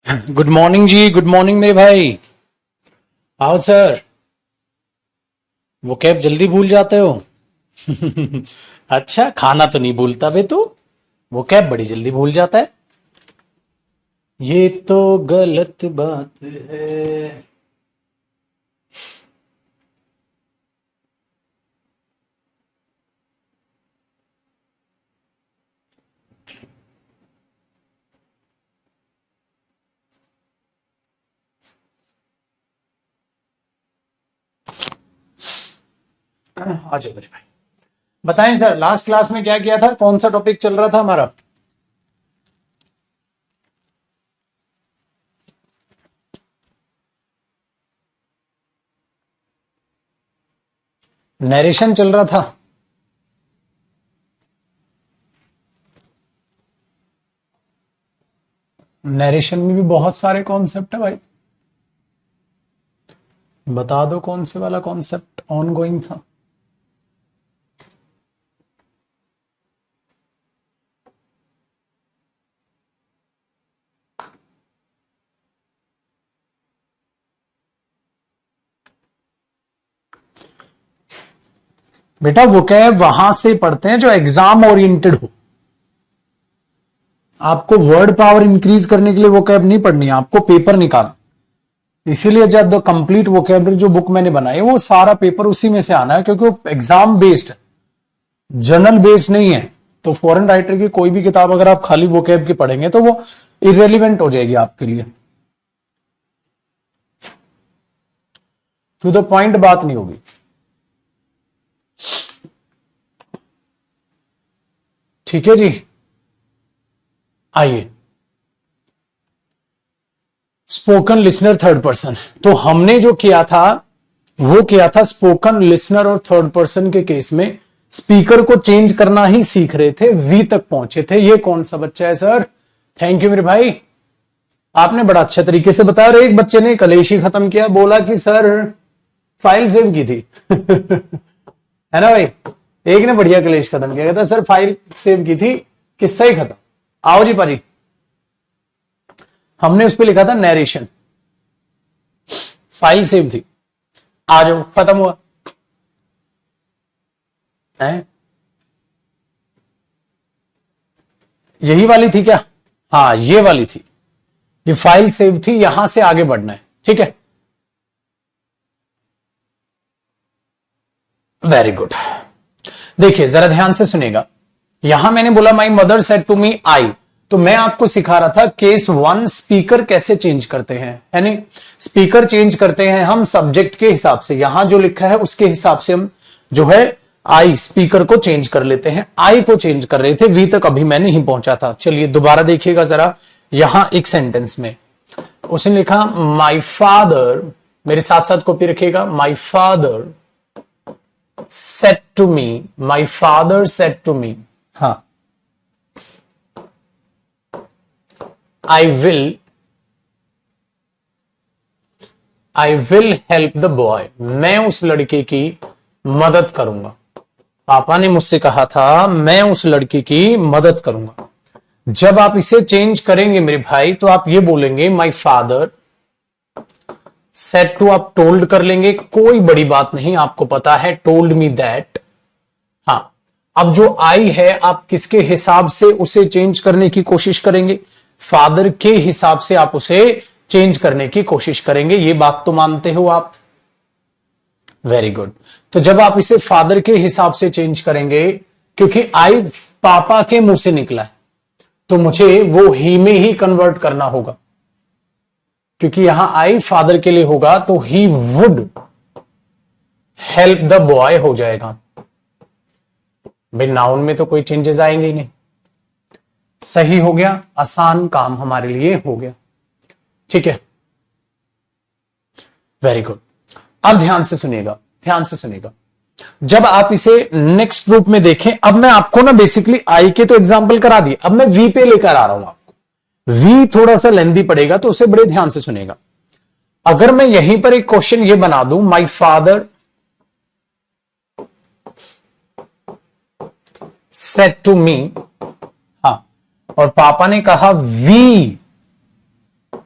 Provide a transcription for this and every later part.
Good morning जी। Good morning मेरे भाई। आओ सर। वो कैब जल्दी भूल जाते हो। अच्छा, खाना तो नहीं भूलता बे तू। वो कैब बड़ी जल्दी भूल जाता है। ये तो गलत बात है। आ जाओ मेरे भाई। बताएं सर, लास्ट क्लास में क्या किया था, कौन सा टॉपिक चल रहा था हमारा। नरेशन चल रहा था। नरेशन में भी बहुत सारे कॉन्सेप्ट है भाई। बता दो कौन से वाला कॉन्सेप्ट ऑन गोइंग था। बेटा वो कैब वहां से पढ़ते हैं जो एग्जाम ओरिएंटेड हो। आपको वर्ड पावर इंक्रीज करने के लिए वो कैब नहीं पढ़नी है, आपको पेपर निकालना। इसीलिए जब द कंप्लीट वोकेबलरी जो बुक मैंने बनाई वो सारा पेपर उसी में से आना है, क्योंकि वो एग्जाम बेस्ड है, जर्नल बेस्ड नहीं है। तो फॉरेन राइटर की कोई भी किताब अगर आप खाली वोकेब की पढ़ेंगे तो वो इरेलीवेंट हो जाएगी आपके लिए। टू द पॉइंट बात नहीं होगी। ठीक है जी। आइए, स्पोकन लिसनर थर्ड पर्सन। तो हमने जो किया था वो किया था स्पोकन लिसनर और थर्ड पर्सन के केस में स्पीकर को चेंज करना ही सीख रहे थे, वी तक पहुंचे थे। ये कौन सा बच्चा है सर? थैंक यू मेरे भाई, आपने बड़ा अच्छे तरीके से बताया। और एक बच्चे ने कलेश ही खत्म किया, बोला कि सर फाइल सेव की थी। है ना भाई? एक ने बढ़िया कलेश खत्म किया, कहता सर फाइल सेव की थी, किस्सा ही खत्म। आओ जी पाजी, हमने उस पर लिखा था नरेशन, फाइल सेव थी, आ जाओ, खत्म हुआ है। यही वाली थी क्या? हाँ ये वाली थी, ये फाइल सेव थी, यहां से आगे बढ़ना है। ठीक है, वेरी गुड। देखिए जरा ध्यान से सुनेगा। यहां मैंने बोला my mother said to me I, तो मैं आपको सिखा रहा था केस वन स्पीकर कैसे चेंज करते हैं, है नहीं? स्पीकर चेंज करते हैं हम सब्जेक्ट के हिसाब से, यहां जो लिखा है उसके हिसाब से हम जो है आई स्पीकर को चेंज कर लेते हैं। आई को चेंज कर रहे थे, वी तक अभी मैं नहीं पहुंचा था। चलिए दोबारा देखिएगा जरा। यहां एक सेंटेंस में उसने लिखा माई फादर, मेरे साथ साथ कॉपी रखिएगा, my father said to me, my father said to me. हाँ, I will, I will help the boy, मैं उस लड़के की मदद करूंगा। पापा ने मुझसे कहा था मैं उस लड़की की मदद करूंगा। जब आप इसे चेंज करेंगे मेरे भाई तो आप ये बोलेंगे माई फादर सेड टू, आप टोल्ड कर लेंगे, कोई बड़ी बात नहीं, आपको पता है टोल्ड मी दैट। हाँ, अब जो आई है आप किसके हिसाब से उसे चेंज करने की कोशिश करेंगे? फादर के हिसाब से आप उसे चेंज करने की कोशिश करेंगे। ये बात तो मानते हो आप? Very good. तो जब आप इसे फादर के हिसाब से चेंज करेंगे, क्योंकि आई पापा के मुंह से निकला है, तो मुझे वो ही में ही कन्वर्ट करना होगा, क्योंकि यहां आई फादर के लिए होगा तो he would help the boy हो जाएगा। भाई नाउन में तो कोई चेंजेस आएंगे ही नहीं। सही हो गया, आसान काम हमारे लिए हो गया। ठीक है, वेरी गुड। अब ध्यान से सुनिएगा, ध्यान से सुनिएगा। जब आप इसे नेक्स्ट रूप में देखें, अब मैं आपको ना बेसिकली आई के तो एग्जांपल करा दिए, अब मैं वी पे लेकर आ रहा हूं आपको। वी थोड़ा सा लेंदी पड़ेगा तो उसे बड़े ध्यान से सुनेगा। अगर मैं यहीं पर एक क्वेश्चन ये बना दूं, my father said to me, हाँ, और पापा ने कहा वी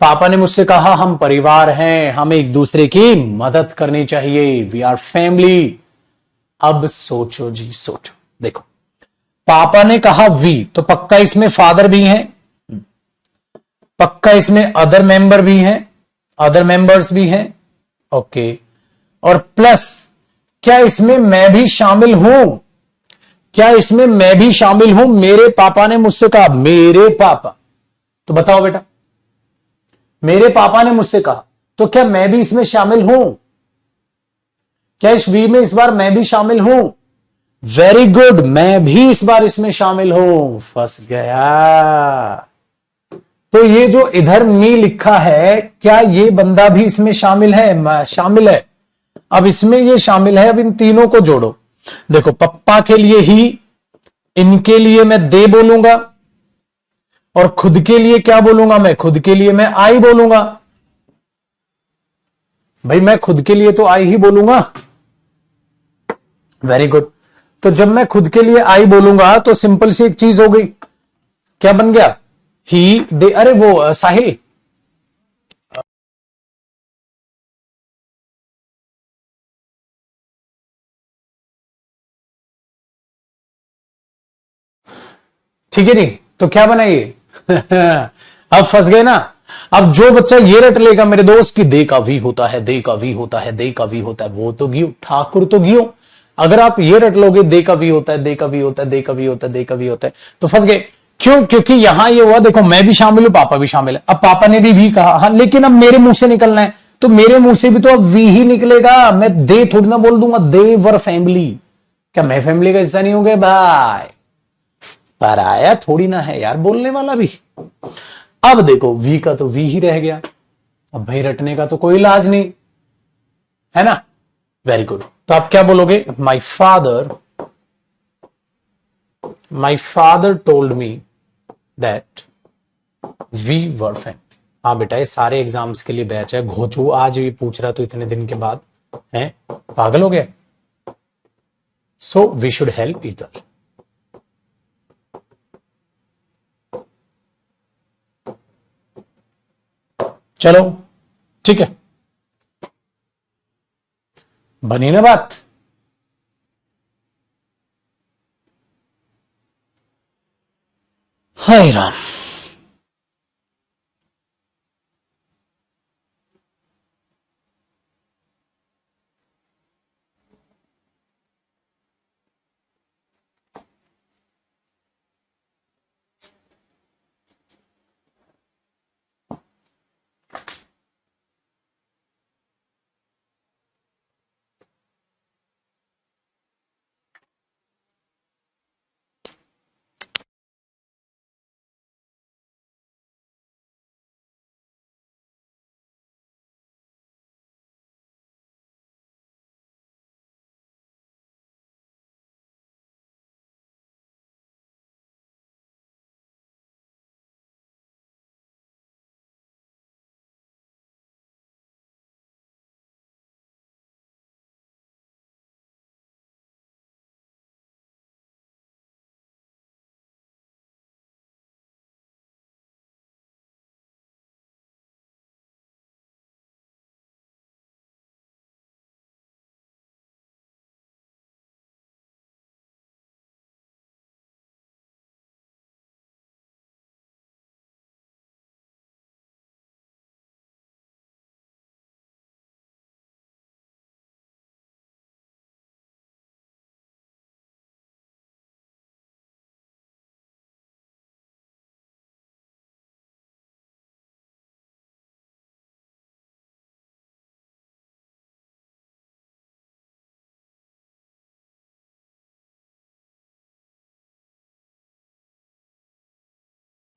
पापा ने मुझसे कहा हम परिवार हैं, हमें एक दूसरे की मदद करनी चाहिए, वी आर फैमिली। अब सोचो जी, सोचो, देखो पापा ने कहा वी, तो पक्का इसमें फादर भी हैं, पक्का इसमें अदर मेंबर भी हैं, अदर मेंबर्स भी हैं, ओके। और प्लस क्या इसमें मैं भी शामिल हूं? क्या इसमें मैं भी शामिल हूं? मेरे पापा ने मुझसे कहा, मेरे पापा, तो बताओ बेटा, मेरे पापा ने मुझसे कहा, तो क्या मैं भी इसमें शामिल हूं? क्या इस वी में इस बार मैं भी शामिल हूं? वेरी गुड, मैं भी इस बार इसमें शामिल हूं। फंस गया। तो ये जो इधर मी लिखा है, क्या ये बंदा भी इसमें शामिल है? शामिल है। अब इसमें ये शामिल है। अब इन तीनों को जोड़ो। देखो, पप्पा के लिए ही, इनके लिए मैं दे बोलूंगा, और खुद के लिए क्या बोलूंगा? मैं खुद के लिए मैं आई बोलूंगा। भाई मैं खुद के लिए तो आई ही बोलूंगा। Very good. तो जब मैं खुद के लिए आई बोलूंगा तो सिंपल सी एक चीज हो गई। क्या बन गया? ही, दे, अरे वो साहिल, ठीक है जी। तो क्या बनाइए? अब फंस गए ना। अब जो बच्चा ये रट लेगा मेरे दोस्त की, दे का वी होता है, दे का वी होता है, दे का वी होता है, वो तो गियो, ठाकुर तो गियो। अगर आप ये रट लोगे दे का वी होता है, दे का वी होता है, दे का वी होता है, दे का वी होता है, तो फंस गए। क्यों? क्योंकि यहां ये हुआ, देखो मैं भी शामिल हूं, पापा भी शामिल है। अब पापा ने भी वी कहा, हाँ, लेकिन अब मेरे मुंह से निकलना है, तो मेरे मुंह से भी तो अब वी ही निकलेगा। मैं दे थोड़ी ना बोल दूंगा, दे वर फैमिली। क्या मैं फैमिली का हिस्सा नहीं हो गया भाई? पराया थोड़ी ना है यार बोलने वाला भी। अब देखो वी का तो वी ही रह गया। अब भाई रटने का तो कोई इलाज नहीं है ना। Very good. तो आप क्या बोलोगे? My father told me that we were family. हाँ बेटा, ये सारे एग्जाम्स के लिए बैच है। घोचू आज भी पूछ रहा तो इतने दिन के बाद है, पागल हो गया। So we should help either. चलो ठीक है, बनी ना बात। हाय राम।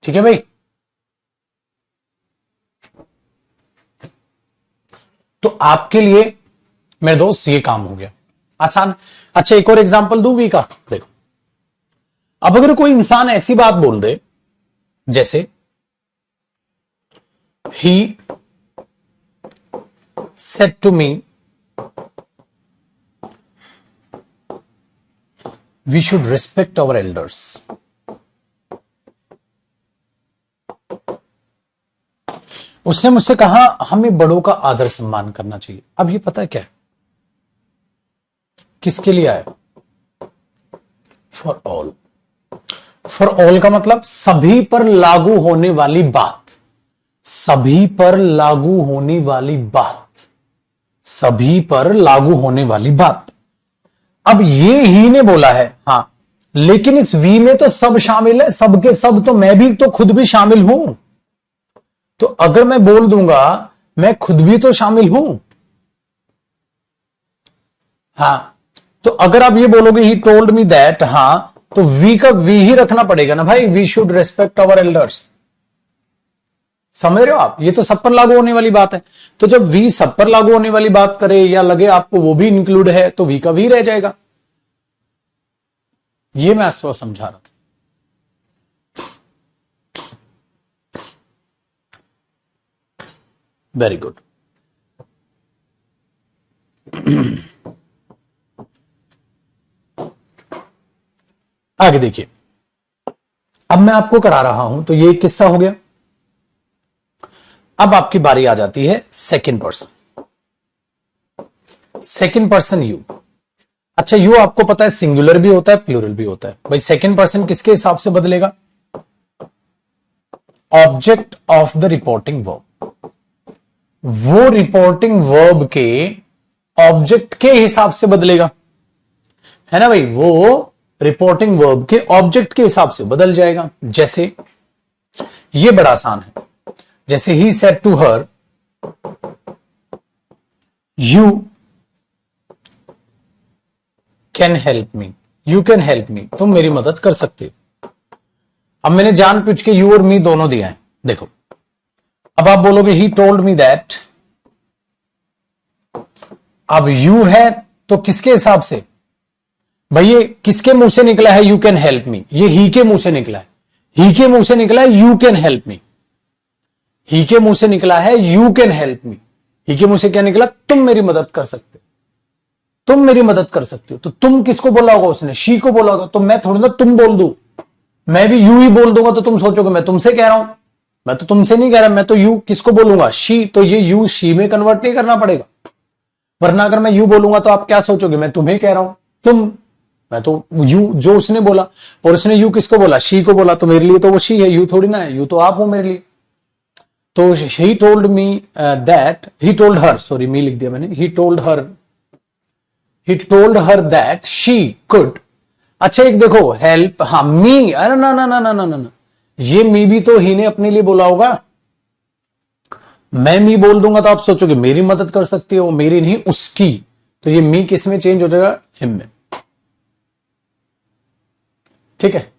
ठीक है भाई। तो आपके लिए मेरे दोस्त ये काम हो गया आसान। अच्छा, एक और एग्जांपल दूं वी का। देखो, अब अगर कोई इंसान ऐसी बात बोल दे जैसे ही said to me we should respect our elders. उसने मुझसे कहा हमें बड़ों का आदर सम्मान करना चाहिए। अब ये पता है क्या है, किसके लिए आया? For all. फॉर ऑल का मतलब सभी पर लागू होने वाली बात, सभी पर लागू होने वाली बात, सभी पर लागू होने वाली बात। अब ये ही ने बोला है, हां, लेकिन इस वी में तो सब शामिल है, सब के सब, तो मैं भी तो खुद भी शामिल हूं। तो अगर मैं बोल दूंगा मैं खुद भी तो शामिल हूं, हां, तो अगर आप ये बोलोगे ही टोल्ड मी दैट, हां, तो वी का वी ही रखना पड़ेगा ना भाई, we should respect our elders. समझ रहे हो आप? ये तो सब पर लागू होने वाली बात है। तो जब वी सब पर लागू होने वाली बात करे या लगे आपको वो भी इंक्लूड है, तो वी का वी रह जाएगा। ये मैं आपको समझा रहा था। Very good. आगे देखिए, अब मैं आपको करा रहा हूं, तो ये एक किस्सा हो गया। अब आपकी बारी आ जाती है second person, second person you. अच्छा, यू आपको पता है सिंगुलर भी होता है प्लूरल भी होता है। भाई सेकंड पर्सन किसके हिसाब से बदलेगा? Object of the reporting verb, वो रिपोर्टिंग वर्ब के ऑब्जेक्ट के हिसाब से बदलेगा, है ना भाई? वो रिपोर्टिंग वर्ब के ऑब्जेक्ट के हिसाब से बदल जाएगा। जैसे ये बड़ा आसान है, जैसे ही said to her you can help me, you can help me, तुम मेरी मदद कर सकते हो। अब मैंने जान पूछ के यू और मी दोनों दिया है। देखो, अब आप बोलोगे ही टोल्ड मी दैट, अब यू है तो किसके हिसाब से? भाई ये किसके मुंह से निकला है यू कैन हेल्प मी? ये ही के मुंह से निकला है, ही के मुंह से निकला है यू कैन हेल्प मी, ही के मुंह से निकला है यू कैन हेल्प मी। ही के मुंह से क्या निकला? तुम मेरी मदद कर सकते हो, तुम मेरी मदद कर सकते हो। तो तुम किसको बोला होगा? उसने शी को बोला होगा। तो मैं थोड़ी ना तुम बोल दूं, मैं भी यू ही बोल दूंगा तो तुम सोचोगे मैं तुमसे कह रहा हूं। मैं तो तुमसे नहीं कह रहा, मैं तो यू किसको बोलूंगा? शी। तो ये यू शी में कन्वर्ट नहीं करना पड़ेगा, वरना अगर मैं यू बोलूंगा तो आप क्या सोचोगे? मैं तुम्हें कह रहा हूं, तुम। मैं तो यू जो उसने बोला, और उसने यू किसको बोला? शी को बोला, तो मेरे लिए तो वो शी है, यू थोड़ी ना है, यू तो आप हो मेरे लिए। तो he told me that, he told her, sorry me लिख दिया मैंने, he told her that she could. अच्छा एक देखो हेल्प, हाँ मी, अरे ना ना ना ना ना ना, ये मी भी तो ही ने अपने लिए बोला होगा। मैं मी बोल दूंगा तो आप सोचोगे मेरी मदद कर सकती हो, मेरी नहीं उसकी। तो ये मी किस में चेंज हो जाएगा? हिम में। ठीक है,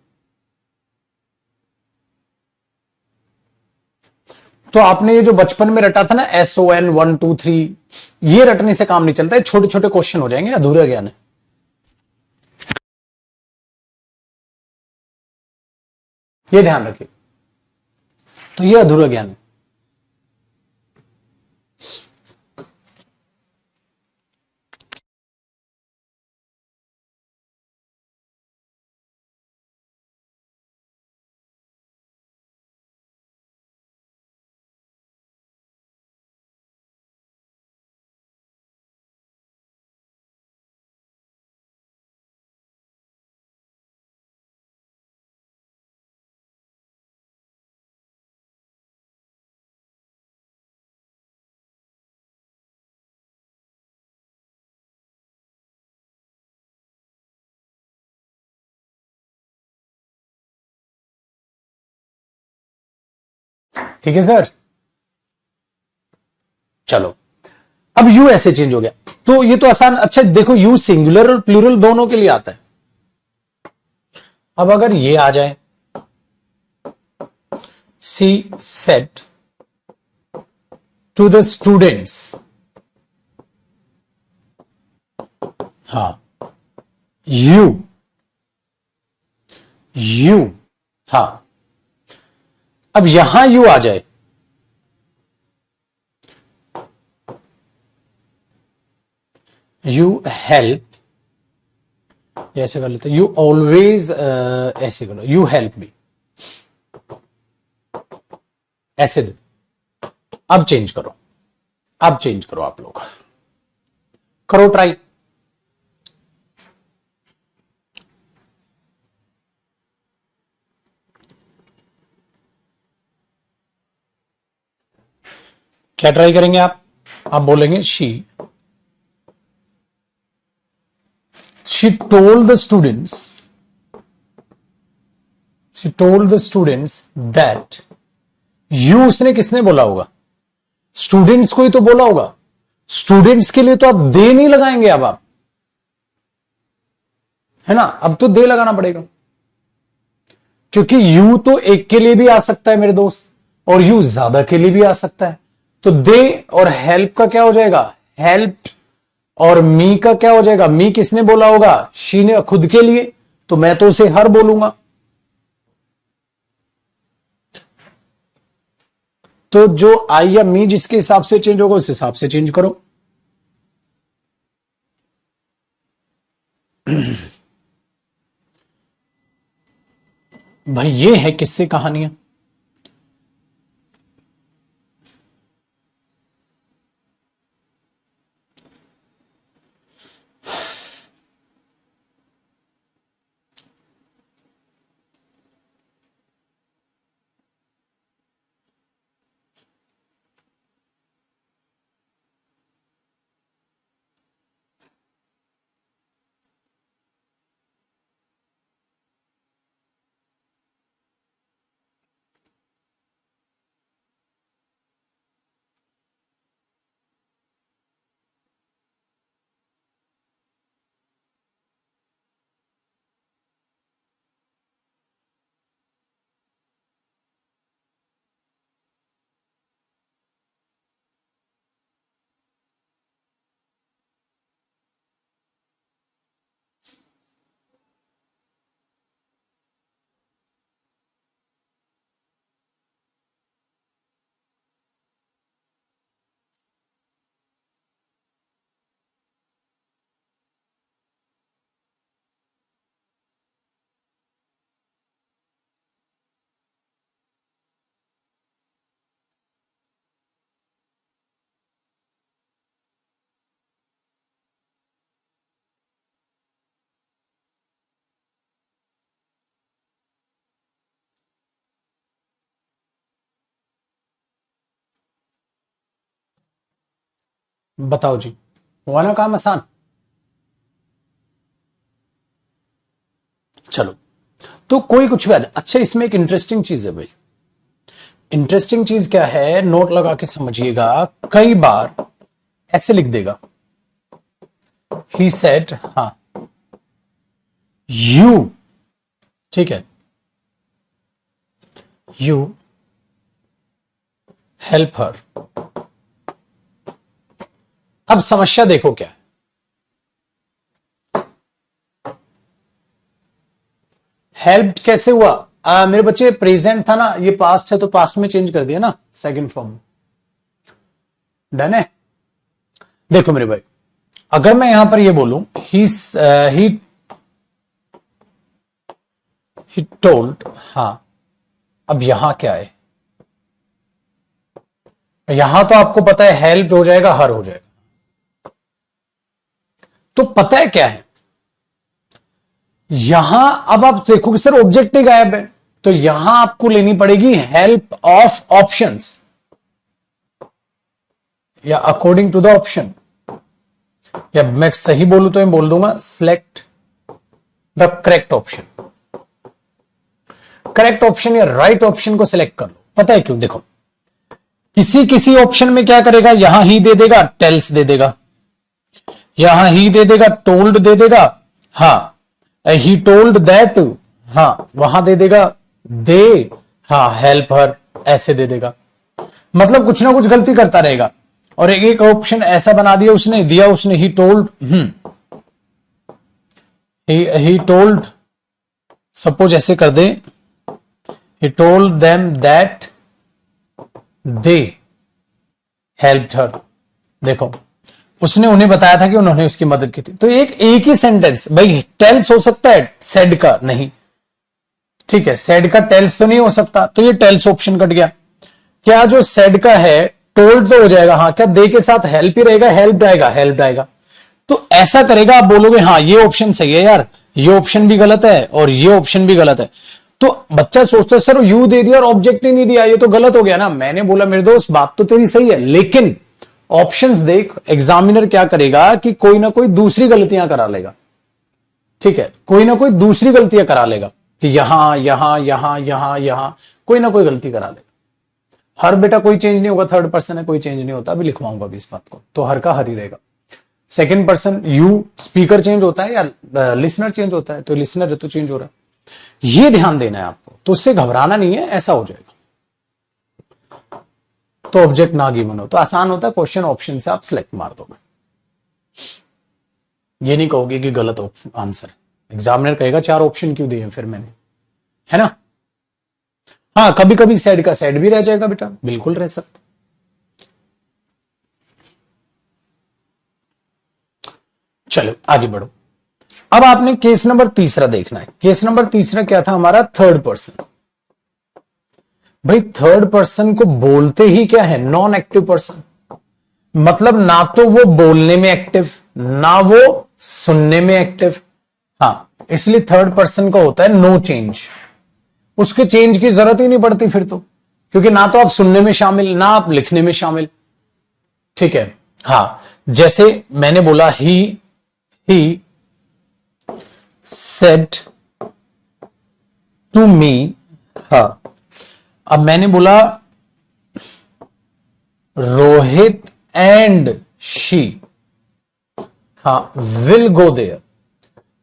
तो आपने ये जो बचपन में रटा था ना SON 1 2 3, ये रटने से काम नहीं चलता है, छोटे छोटे क्वेश्चन हो जाएंगे, अधूरा ज्ञान है। ये ध्यान रखिए, तो ये अधूरा ज्ञान है। ठीक है सर, चलो अब यू ऐसे चेंज हो गया, तो ये तो आसान। अच्छा देखो, यू सिंगुलर और प्लूरल दोनों के लिए आता है। अब अगर ये आ जाए, she said to the students, हाँ यू, यू, हाँ, अब यहां यू आ जाए, यू हेल्प, ऐसे कर लेते, यू ऑलवेज, ऐसे करो, यू हेल्प मी, ऐसे दे, अब चेंज करो, अब चेंज करो, आप लोग करो ट्राई। क्या ट्राई करेंगे आप बोलेंगे she told the students that you, उसने किसने बोला होगा? स्टूडेंट्स को ही तो बोला होगा। स्टूडेंट्स के लिए तो आप दे नहीं लगाएंगे अब आप, है ना? अब तो दे लगाना पड़ेगा, क्योंकि यू तो एक के लिए भी आ सकता है मेरे दोस्त, और यू ज्यादा के लिए भी आ सकता है। तो दे और हेल्प का क्या हो जाएगा? हेल्प्ड। और मी का क्या हो जाएगा? मी किसने बोला होगा? शी ने, खुद के लिए, तो मैं तो उसे हर बोलूंगा। तो जो आई या मी जिसके हिसाब से चेंज होगा उस हिसाब से चेंज करो। भाई ये है किस्से कहानियां। बताओ जी, हुआ ना काम आसान? चलो, तो कोई कुछ भी अच्छा, इसमें एक इंटरेस्टिंग चीज है भाई। इंटरेस्टिंग चीज क्या है, नोट लगा के समझिएगा। कई बार ऐसे लिख देगा, ही सेड, हाँ यू, ठीक है, यू हेल्प हर। अब समस्या देखो क्या है। हेल्प्ड कैसे हुआ? मेरे बच्चे प्रेजेंट था ना, ये पास्ट है तो पास्ट में चेंज कर दिया ना, सेकंड फॉर्म। डन है? देखो मेरे भाई, अगर मैं यहां पर ये बोलूं ही टोल्ड, हाँ, अब यहां क्या है? यहां तो आपको पता है हेल्प हो जाएगा, हर हो जाएगा। तो पता है क्या है, यहां अब आप देखोगे सर ऑब्जेक्ट ही गायब है, तो यहां आपको लेनी पड़ेगी हेल्प ऑफ ऑप्शंस, या अकॉर्डिंग टू द ऑप्शन, या मैं सही बोलूं तो मैं बोल दूंगा select the correct option. Correct option या राइट ऑप्शन को सिलेक्ट कर लो। पता है क्यों? देखो, किसी किसी ऑप्शन में क्या करेगा, यहां ही दे देगा, टेल्स दे देगा, यहां ही दे देगा, टोल्ड दे देगा, हाँ ही टोल्ड दैट, हाँ वहां दे देगा दे, हाँ हेल्प हर, ऐसे दे देगा। मतलब कुछ ना कुछ गलती करता रहेगा। और एक ऑप्शन ऐसा बना दिया उसने, he told, he told, suppose ऐसे कर दे, he told them that they helped her. देखो, उसने उन्हें बताया था कि उन्होंने उसकी मदद की थी। तो एक ही सेंटेंस भाई, टेल्स हो सकता है, सेड का नहीं, ठीक है, सेड का टेल्स तो नहीं हो सकता, तो ये टेल्स ऑप्शन कट गया। क्या जो सेड का है टोल्ड तो हो जाएगा, हाँ क्या दे के साथ हेल्प ही रहेगा, हेल्प आएगा, हेल्प आएगा। तो ऐसा करेगा, आप बोलोगे हाँ ये ऑप्शन सही है यार, ये ऑप्शन भी गलत है और ये ऑप्शन भी गलत है। तो बच्चा सोचता है सर यू दे दिया और ऑब्जेक्ट ही नहीं दिया, ये तो गलत हो गया ना। मैंने बोला मेरे दोस्त बात तो तेरी सही है, लेकिन ऑप्शंस देख, एग्जामिनर क्या करेगा कि कोई ना कोई दूसरी गलतियां करा लेगा, ठीक है, कोई ना कोई दूसरी गलतियां करा लेगा कि यहां यहां यहां यहां यहां कोई ना कोई गलती करा लेगा। हर बेटा कोई चेंज नहीं होगा, थर्ड पर्सन है, कोई चेंज नहीं होता, अभी लिखवाऊंगा अभी इस बात को, तो हर का हर ही रहेगा। Second person you, speaker change होता है या लिसनर चेंज होता है, तो लिसनर है तो चेंज हो रहा है, ये ध्यान देना है आपको, तो उससे घबराना नहीं है, ऐसा हो जाएगा। तो ऑब्जेक्ट ना गिवन हो तो आसान होता है, क्वेश्चन ऑप्शन से आप सिलेक्ट मार दोगे, ये नहीं कहोगे कि गलत आंसर। एग्जामिनर कहेगा चार ऑप्शन क्यों दिए फिर मैंने, है ना। हाँ कभी कभी साइड का साइड भी रह जाएगा बेटा, बिल्कुल रह सकता। चलो आगे बढ़ो। अब आपने केस नंबर तीसरा देखना है। केस नंबर तीसरा क्या था हमारा, थर्ड पर्सन। भाई थर्ड पर्सन को बोलते ही क्या है, नॉन एक्टिव पर्सन, मतलब ना तो वो बोलने में एक्टिव, ना वो सुनने में एक्टिव। हाँ इसलिए थर्ड पर्सन का होता है नो चेंज, उसके चेंज की जरूरत ही नहीं पड़ती फिर तो, क्योंकि ना तो आप सुनने में शामिल, ना आप लिखने में शामिल, ठीक है। हाँ जैसे मैंने बोला ही सेड टू मी, हाँ अब मैंने बोला रोहित एंड शी, हाँ will go there,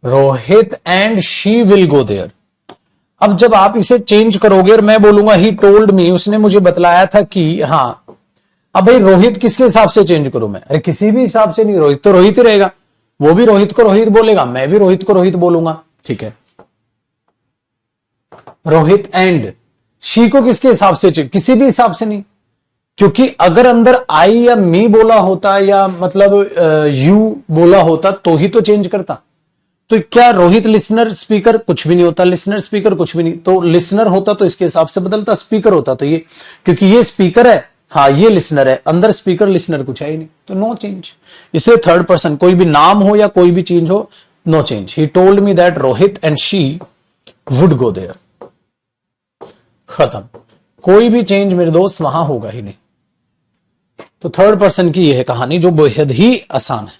Rohit and she will go there. अब जब आप इसे चेंज करोगे और मैं बोलूंगा ही टोल्ड मी, उसने मुझे बतलाया था कि, हाँ अब भाई रोहित किसके हिसाब से चेंज करूं मैं, अरे किसी भी हिसाब से नहीं, रोहित तो रोहित ही रहेगा, वो भी रोहित को रोहित बोलेगा, मैं भी रोहित को रोहित बोलूंगा, ठीक है। रोहित एंड शी को किसके हिसाब से चेंज, किसी भी हिसाब से नहीं, क्योंकि अगर अंदर आई या मी बोला होता या मतलब यू बोला होता तो ही तो चेंज करता। तो क्या रोहित लिसनर स्पीकर कुछ भी नहीं होता, लिसनर स्पीकर कुछ भी नहीं, तो लिसनर होता तो इसके हिसाब से बदलता, स्पीकर होता तो ये, क्योंकि ये स्पीकर है, हाँ ये लिसनर है, अंदर स्पीकर लिसनर कुछ है ही नहीं, तो नो चेंज। इसलिए थर्ड पर्सन कोई भी नाम हो या कोई भी चीज हो, no change. He told me that Rohit and she would go there, खत्म, कोई भी चेंज मेरे दोस्त वहां होगा ही नहीं। तो थर्ड पर्सन की यह है कहानी जो बेहद ही आसान है।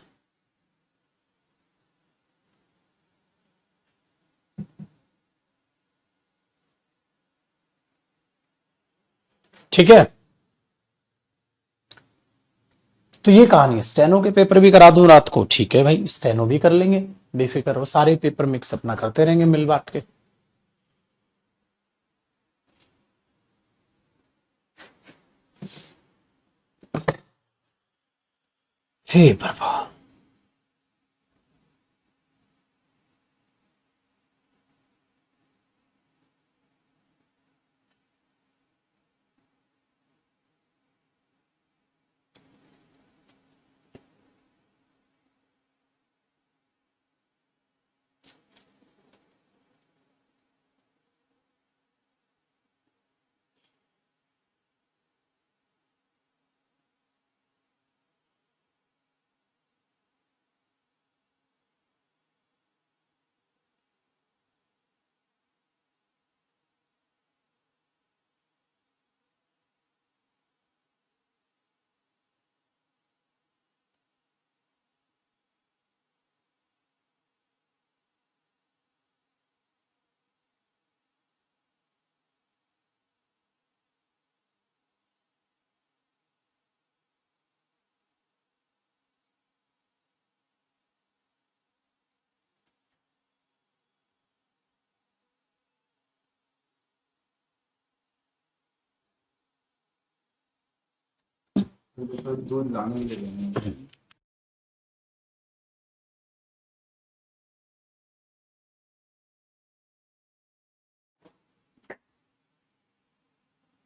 ठीक है, तो ये कहानी है। स्टेनो के पेपर भी करा दूं रात को, ठीक है भाई, स्टेनो भी कर लेंगे, बेफिक्र हो, सारे पेपर मिक्स अपना करते रहेंगे मिल बांट के। हे प्रभु,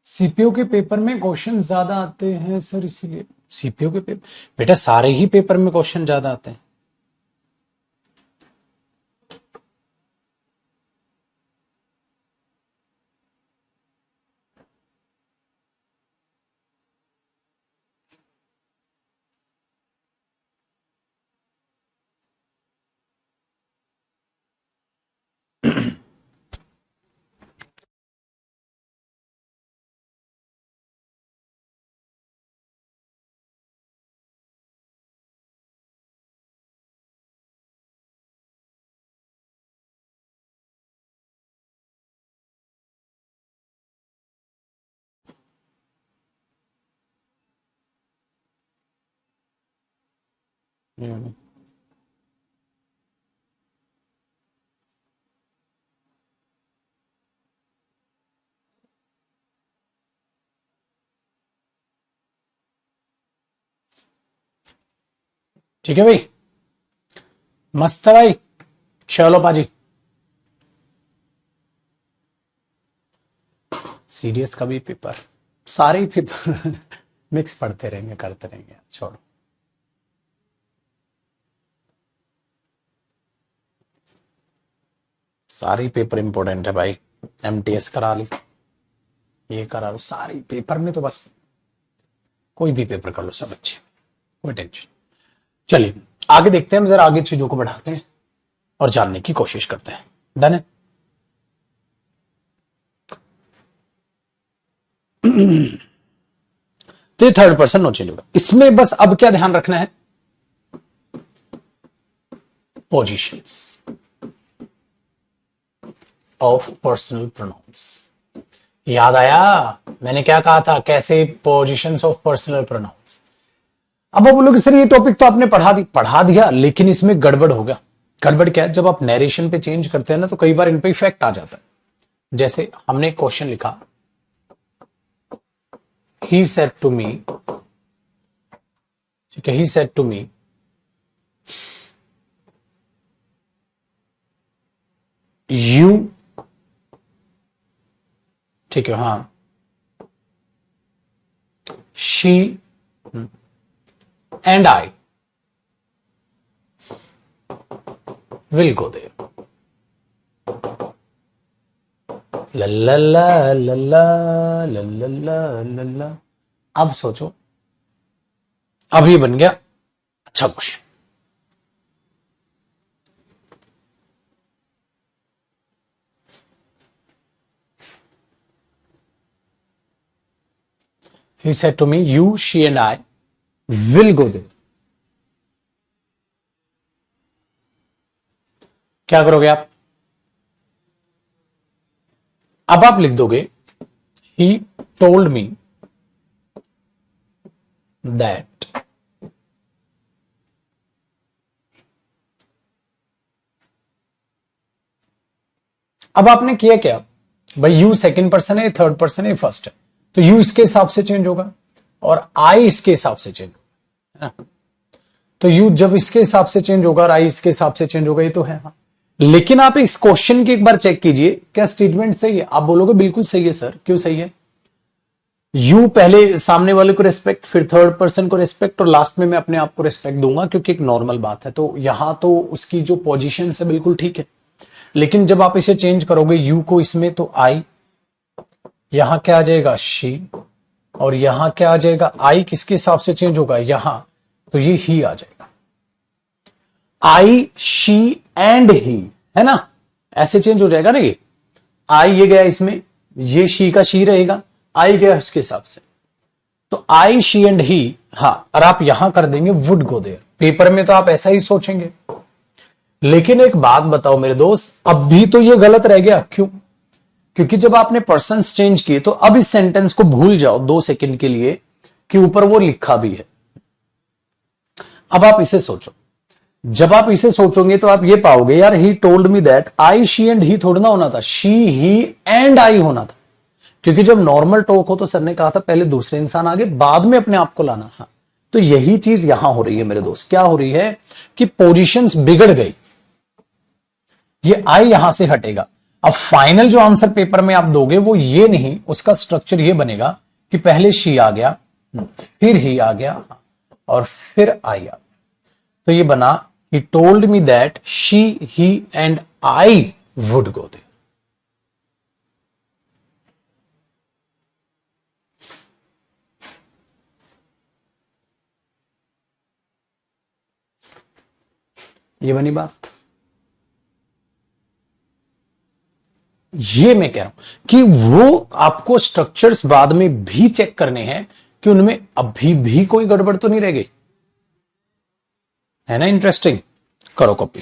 सीपीयू के पेपर में क्वेश्चन ज्यादा आते हैं सर, इसीलिए सीपीयू के पेपर, बेटा सारे ही पेपर में क्वेश्चन ज्यादा आते हैं। हम्म, ठीक है भाई, मस्त है भाई। चलो पाजी, सीरियस का भी पेपर, सारे ही पेपर मिक्स पढ़ते रहेंगे, करते रहेंगे, छोड़ो। सारे ही पेपर इंपॉर्टेंट है भाई। एमटीएस करा ली, ये करा लो, सारे पेपर में तो बस कोई भी पेपर कर लो, सब अच्छे, कोई टेंशन। चलिए आगे देखते हैं, हम जरा आगे चीजों को बढ़ाते हैं और जानने की कोशिश करते हैं। डन है। तो ये थर्ड पर्सन नो चेंज होगा, इसमें बस अब क्या ध्यान रखना है, पोजीशंस ऑफ पर्सनल प्रोनाउंस। याद आया मैंने क्या कहा था, कैसे पोजीशंस ऑफ पर्सनल प्रोनाउंस। अब आप बोलोगे सर ये टॉपिक तो आपने पढ़ा दिया, लेकिन इसमें गड़बड़ होगा। गड़बड़ क्या है, जब आप नरेशन पे चेंज करते हैं ना, तो कई बार इन पे इफेक्ट आ जाता है। जैसे हमने एक क्वेश्चन लिखा, ही सेड टू मी, ठीक है, he said to me you, ठीक है, हाँ, she and I will go there. लल्ला लल्ला लल्ला लल्ला। अब सोचो, अब ये बन गया अच्छा question. He said to me you, she and I will go there. क्या करोगे आप, अब आप लिख दोगे ही टोल्ड मी दैट, अब आपने किया क्या भाई, यू सेकंड पर्सन है, थर्ड पर्सन है, फर्स्ट है, तो यू इसके हिसाब से चेंज होगा और आई इसके हिसाब से चेंज होगा, है ना। तो यू जब इसके हिसाब से चेंज होगा और आई इसके हिसाब से चेंज होगा, ये तो है हाँ। लेकिन आप इस क्वेश्चन की एक बार चेक कीजिए, क्या स्टेटमेंट सही है। आप बोलोगे बिल्कुल सही है सर, क्यों सही है। यू पहले सामने वाले को रिस्पेक्ट, फिर थर्ड पर्सन को रिस्पेक्ट, और लास्ट में मैं अपने आप को रिस्पेक्ट दूंगा, क्योंकि एक नॉर्मल बात है। तो यहां तो उसकी जो पोजीशन है बिल्कुल ठीक है। लेकिन जब आप इसे चेंज करोगे यू को इसमें, तो आई, यहां क्या आ जाएगा शी, और यहां क्या आ जाएगा, आई किसके हिसाब से चेंज होगा यहां, तो ये ही आ जाएगा, आई शी एंड ही, है ना। ऐसे चेंज हो जाएगा ना, ये आई ये गया इसमें, ये शी का शी रहेगा, आई गया इसके हिसाब से, तो आई शी एंड ही। हाँ, और आप यहां कर देंगे वुड गो देयर। पेपर में तो आप ऐसा ही सोचेंगे, लेकिन एक बात बताओ मेरे दोस्त, अब भी तो ये गलत रह गया, क्यों। क्योंकि जब आपने पर्सन चेंज किए, तो अब इस सेंटेंस को भूल जाओ 2 सेकंड के लिए कि ऊपर वो लिखा भी है। अब आप इसे सोचो, जब आप इसे सोचोगे तो आप ये पाओगे, यार ही told me that, I she and he थोड़ा ना होना था, शी ही एंड आई होना था। क्योंकि जब नॉर्मल टॉक हो तो सर ने कहा था पहले दूसरे इंसान आगे, बाद में अपने आप को लाना। हाँ, तो यही चीज यहां हो रही है मेरे दोस्त। क्या हो रही है कि पोजीशंस बिगड़ गई, ये आई यहां से हटेगा। अब फाइनल जो आंसर पेपर में आप दोगे वो ये नहीं, उसका स्ट्रक्चर ये बनेगा कि पहले शी आ गया, फिर ही आ गया, और फिर आई आ गया। तो ये बना, he told me that she he and I would go there. ये बनी बात। ये मैं कह रहा हूं कि वो आपको स्ट्रक्चर्स बाद में भी चेक करने हैं कि उनमें अभी भी कोई गड़बड़ तो नहीं रह गई, है ना। इंटरेस्टिंग, करो कॉपी।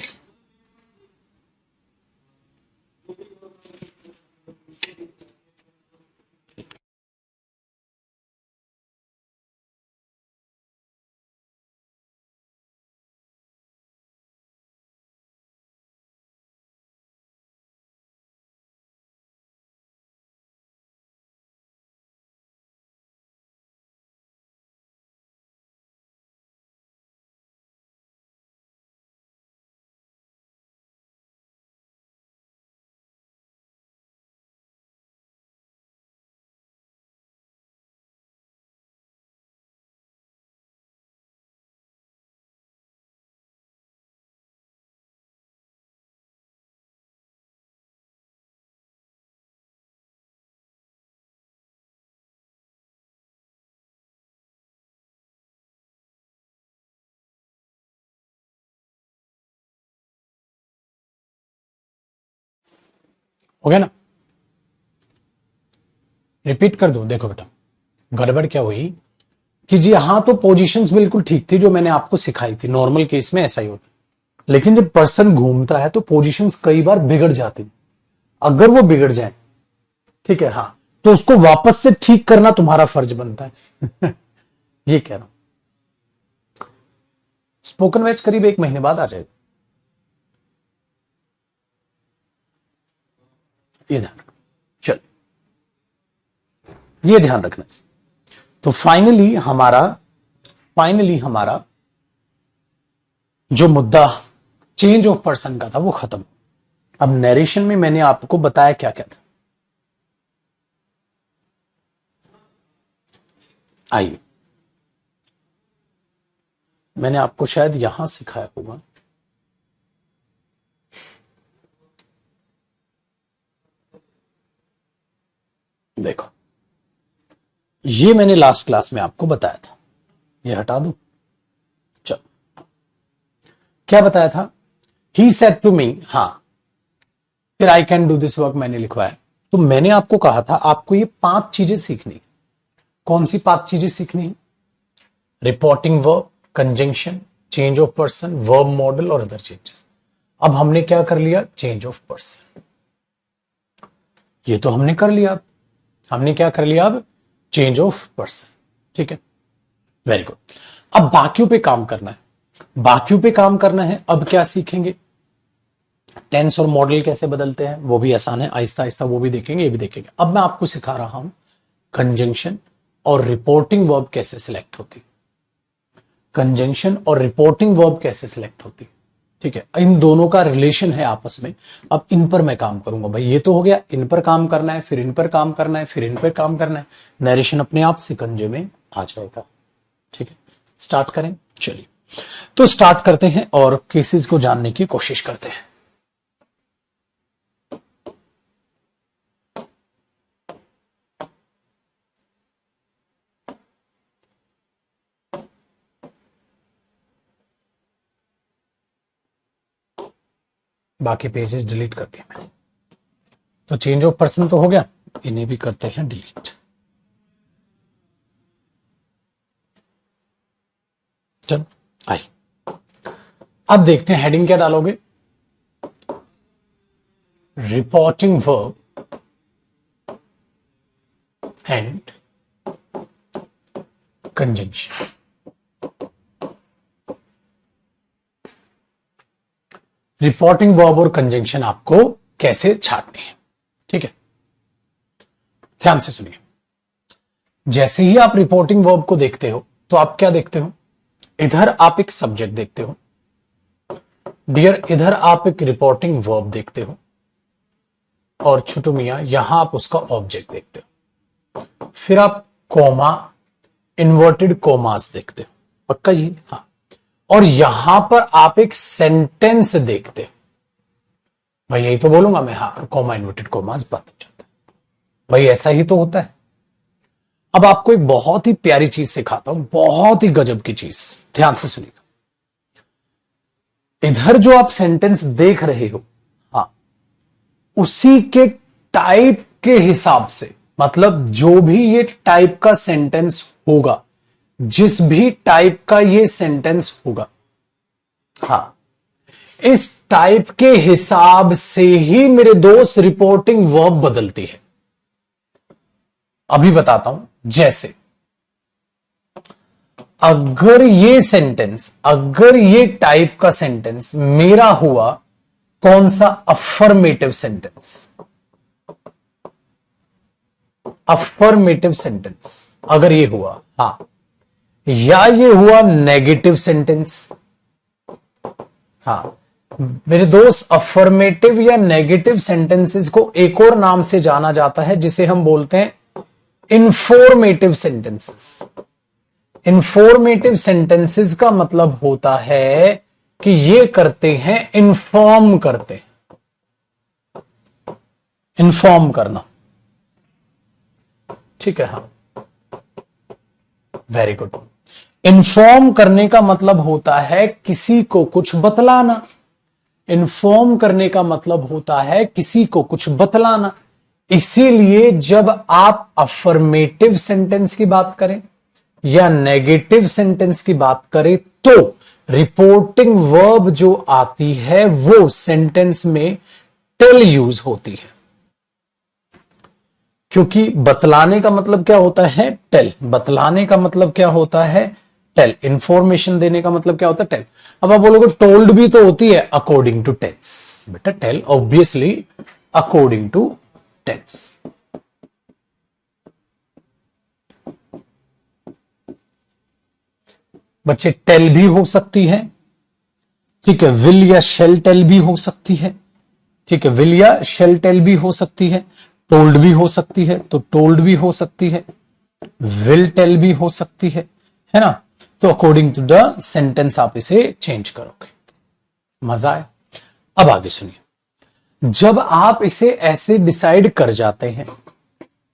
हो गया ना। रिपीट कर दो, देखो बेटा गड़बड़ क्या हुई कि जी हाँ, तो पोजीशंस बिल्कुल ठीक थी जो मैंने आपको सिखाई थी, नॉर्मल केस में ऐसा ही होता, लेकिन जब पर्सन घूमता है तो पोजीशंस कई बार बिगड़ जाती, अगर वो बिगड़ जाए, ठीक है, हाँ, तो उसको वापस से ठीक करना तुम्हारा फर्ज बनता है। ये कह रहा हूं। स्पोकन मैच करीब 1 महीने बाद आ जाएगा, ये ध्यान रखना। चल, ये ध्यान रखना। तो फाइनली हमारा जो मुद्दा चेंज ऑफ पर्सन का था वो खत्म। अब नरेशन में मैंने आपको बताया क्या क्या था, आइए मैंने आपको शायद यहां सिखाया होगा, देखो ये मैंने लास्ट क्लास में आपको बताया था, ये हटा दूं, चलो क्या बताया था, ही सेड टू मी, हाँ, फिर I can do this work मैंने लिखवाया। तो मैंने आपको कहा था आपको ये 5 चीजें सीखनी। कौन सी 5 चीजें सीखनी है? Reporting verb, conjunction, change of person, verb model और अदर चेंजेस। अब हमने क्या कर लिया, चेंज ऑफ पर्सन, ये तो हमने कर लिया। हमने क्या कर लिया, अब चेंज ऑफ पर्सन, ठीक है, वेरी गुड। अब बाकियों पे काम करना है, बाकियों पे काम करना है। अब क्या सीखेंगे, टेंस और मॉडल कैसे बदलते हैं, वो भी आसान है, आहिस्ता आहिस्ता वो भी देखेंगे, ये भी देखेंगे। अब मैं आपको सिखा रहा हूं कंजंक्शन और रिपोर्टिंग वर्ब कैसे सिलेक्ट होती, कंजंक्शन और रिपोर्टिंग वर्ब कैसे सिलेक्ट होती, ठीक है, इन दोनों का रिलेशन है आपस में। अब इन पर मैं काम करूंगा भाई, ये तो हो गया, इन पर काम करना है, फिर इन पर काम करना है, फिर इन पर काम करना है, नरेशन अपने आप सिकंजे में आ जाएगा, ठीक है। स्टार्ट करें, चलिए तो स्टार्ट करते हैं और केसेस को जानने की कोशिश करते हैं। बाकी पेजेस डिलीट कर दिए मैंने, तो चेंज ऑफ पर्सन तो हो गया, इन्हें भी करते हैं डिलीट। चल आई, अब देखते हैं हेडिंग क्या डालोगे, reporting verb and conjunction. Reporting verb और कंजंक्शन आपको कैसे छाटनी है, ठीक है, ध्यान से सुनिए। जैसे ही आप रिपोर्टिंग वर्ब को देखते हो तो आप क्या देखते हो, इधर आप एक सब्जेक्ट देखते हो डियर, इधर आप एक रिपोर्टिंग वर्ब देखते हो, और छोटू मियां यहां आप उसका ऑब्जेक्ट देखते हो, फिर आप कोमा, इन्वर्टेड कोमास देखते हो, पक्का जी, हाँ, और यहां पर आप एक सेंटेंस देखते हो, भाई यही तो बोलूंगा मैं, हाँ, कोमा इन्वर्टेड कोमास बंद हो जाता है, भाई ऐसा ही तो होता है। अब आपको एक बहुत ही प्यारी चीज सिखाता हूं, बहुत ही गजब की चीज, ध्यान से सुनिएगा। इधर जो आप सेंटेंस देख रहे हो, हाँ, उसी के टाइप के हिसाब से, मतलब जो भी ये टाइप का सेंटेंस होगा, जिस भी टाइप का ये सेंटेंस होगा, हाँ, इस टाइप के हिसाब से ही मेरे दोस्त रिपोर्टिंग वर्ब बदलती है। अभी बताता हूं, जैसे अगर ये सेंटेंस, अगर ये टाइप का सेंटेंस मेरा हुआ कौन सा, अफर्मेटिव सेंटेंस, अफर्मेटिव सेंटेंस अगर ये हुआ, हाँ, या ये हुआ नेगेटिव सेंटेंस, हाँ, मेरे दोस्त अफर्मेटिव या नेगेटिव सेंटेंसेस को एक और नाम से जाना जाता है जिसे हम बोलते हैं इंफॉर्मेटिव सेंटेंसेस। इंफॉर्मेटिव सेंटेंसेस का मतलब होता है कि ये करते हैं, इन्फॉर्म करते हैं, इन्फॉर्म करना, ठीक है, हाँ, वेरी गुड। इन्फॉर्म करने का मतलब होता है किसी को कुछ बतलाना, इन्फॉर्म करने का मतलब होता है किसी को कुछ बतलाना। इसीलिए जब आप अफर्मेटिव सेंटेंस की बात करें या नेगेटिव सेंटेंस की बात करें तो रिपोर्टिंग वर्ब जो आती है वो सेंटेंस में टेल यूज होती है, क्योंकि बतलाने का मतलब क्या होता है? टेल। बतलाने का मतलब क्या होता है? टेल। इंफॉर्मेशन देने का मतलब क्या होता है? टेल। अब आप बोलोगे टोल्ड भी तो होती है अकॉर्डिंग टू टेंस। बेटा tell obviously according to tense. बच्चे टेल भी हो सकती है, ठीक है, विल या शेल टेल भी हो सकती है, ठीक है, विल या शेल टेल भी हो सकती है, टोल्ड भी हो सकती है तो टोल्ड भी हो सकती है, विल टेल भी हो सकती है ना। तो अकॉर्डिंग टू द सेंटेंस आप इसे चेंज करोगे। मजा आया? अब आगे सुनिए। जब आप इसे ऐसे डिसाइड कर जाते हैं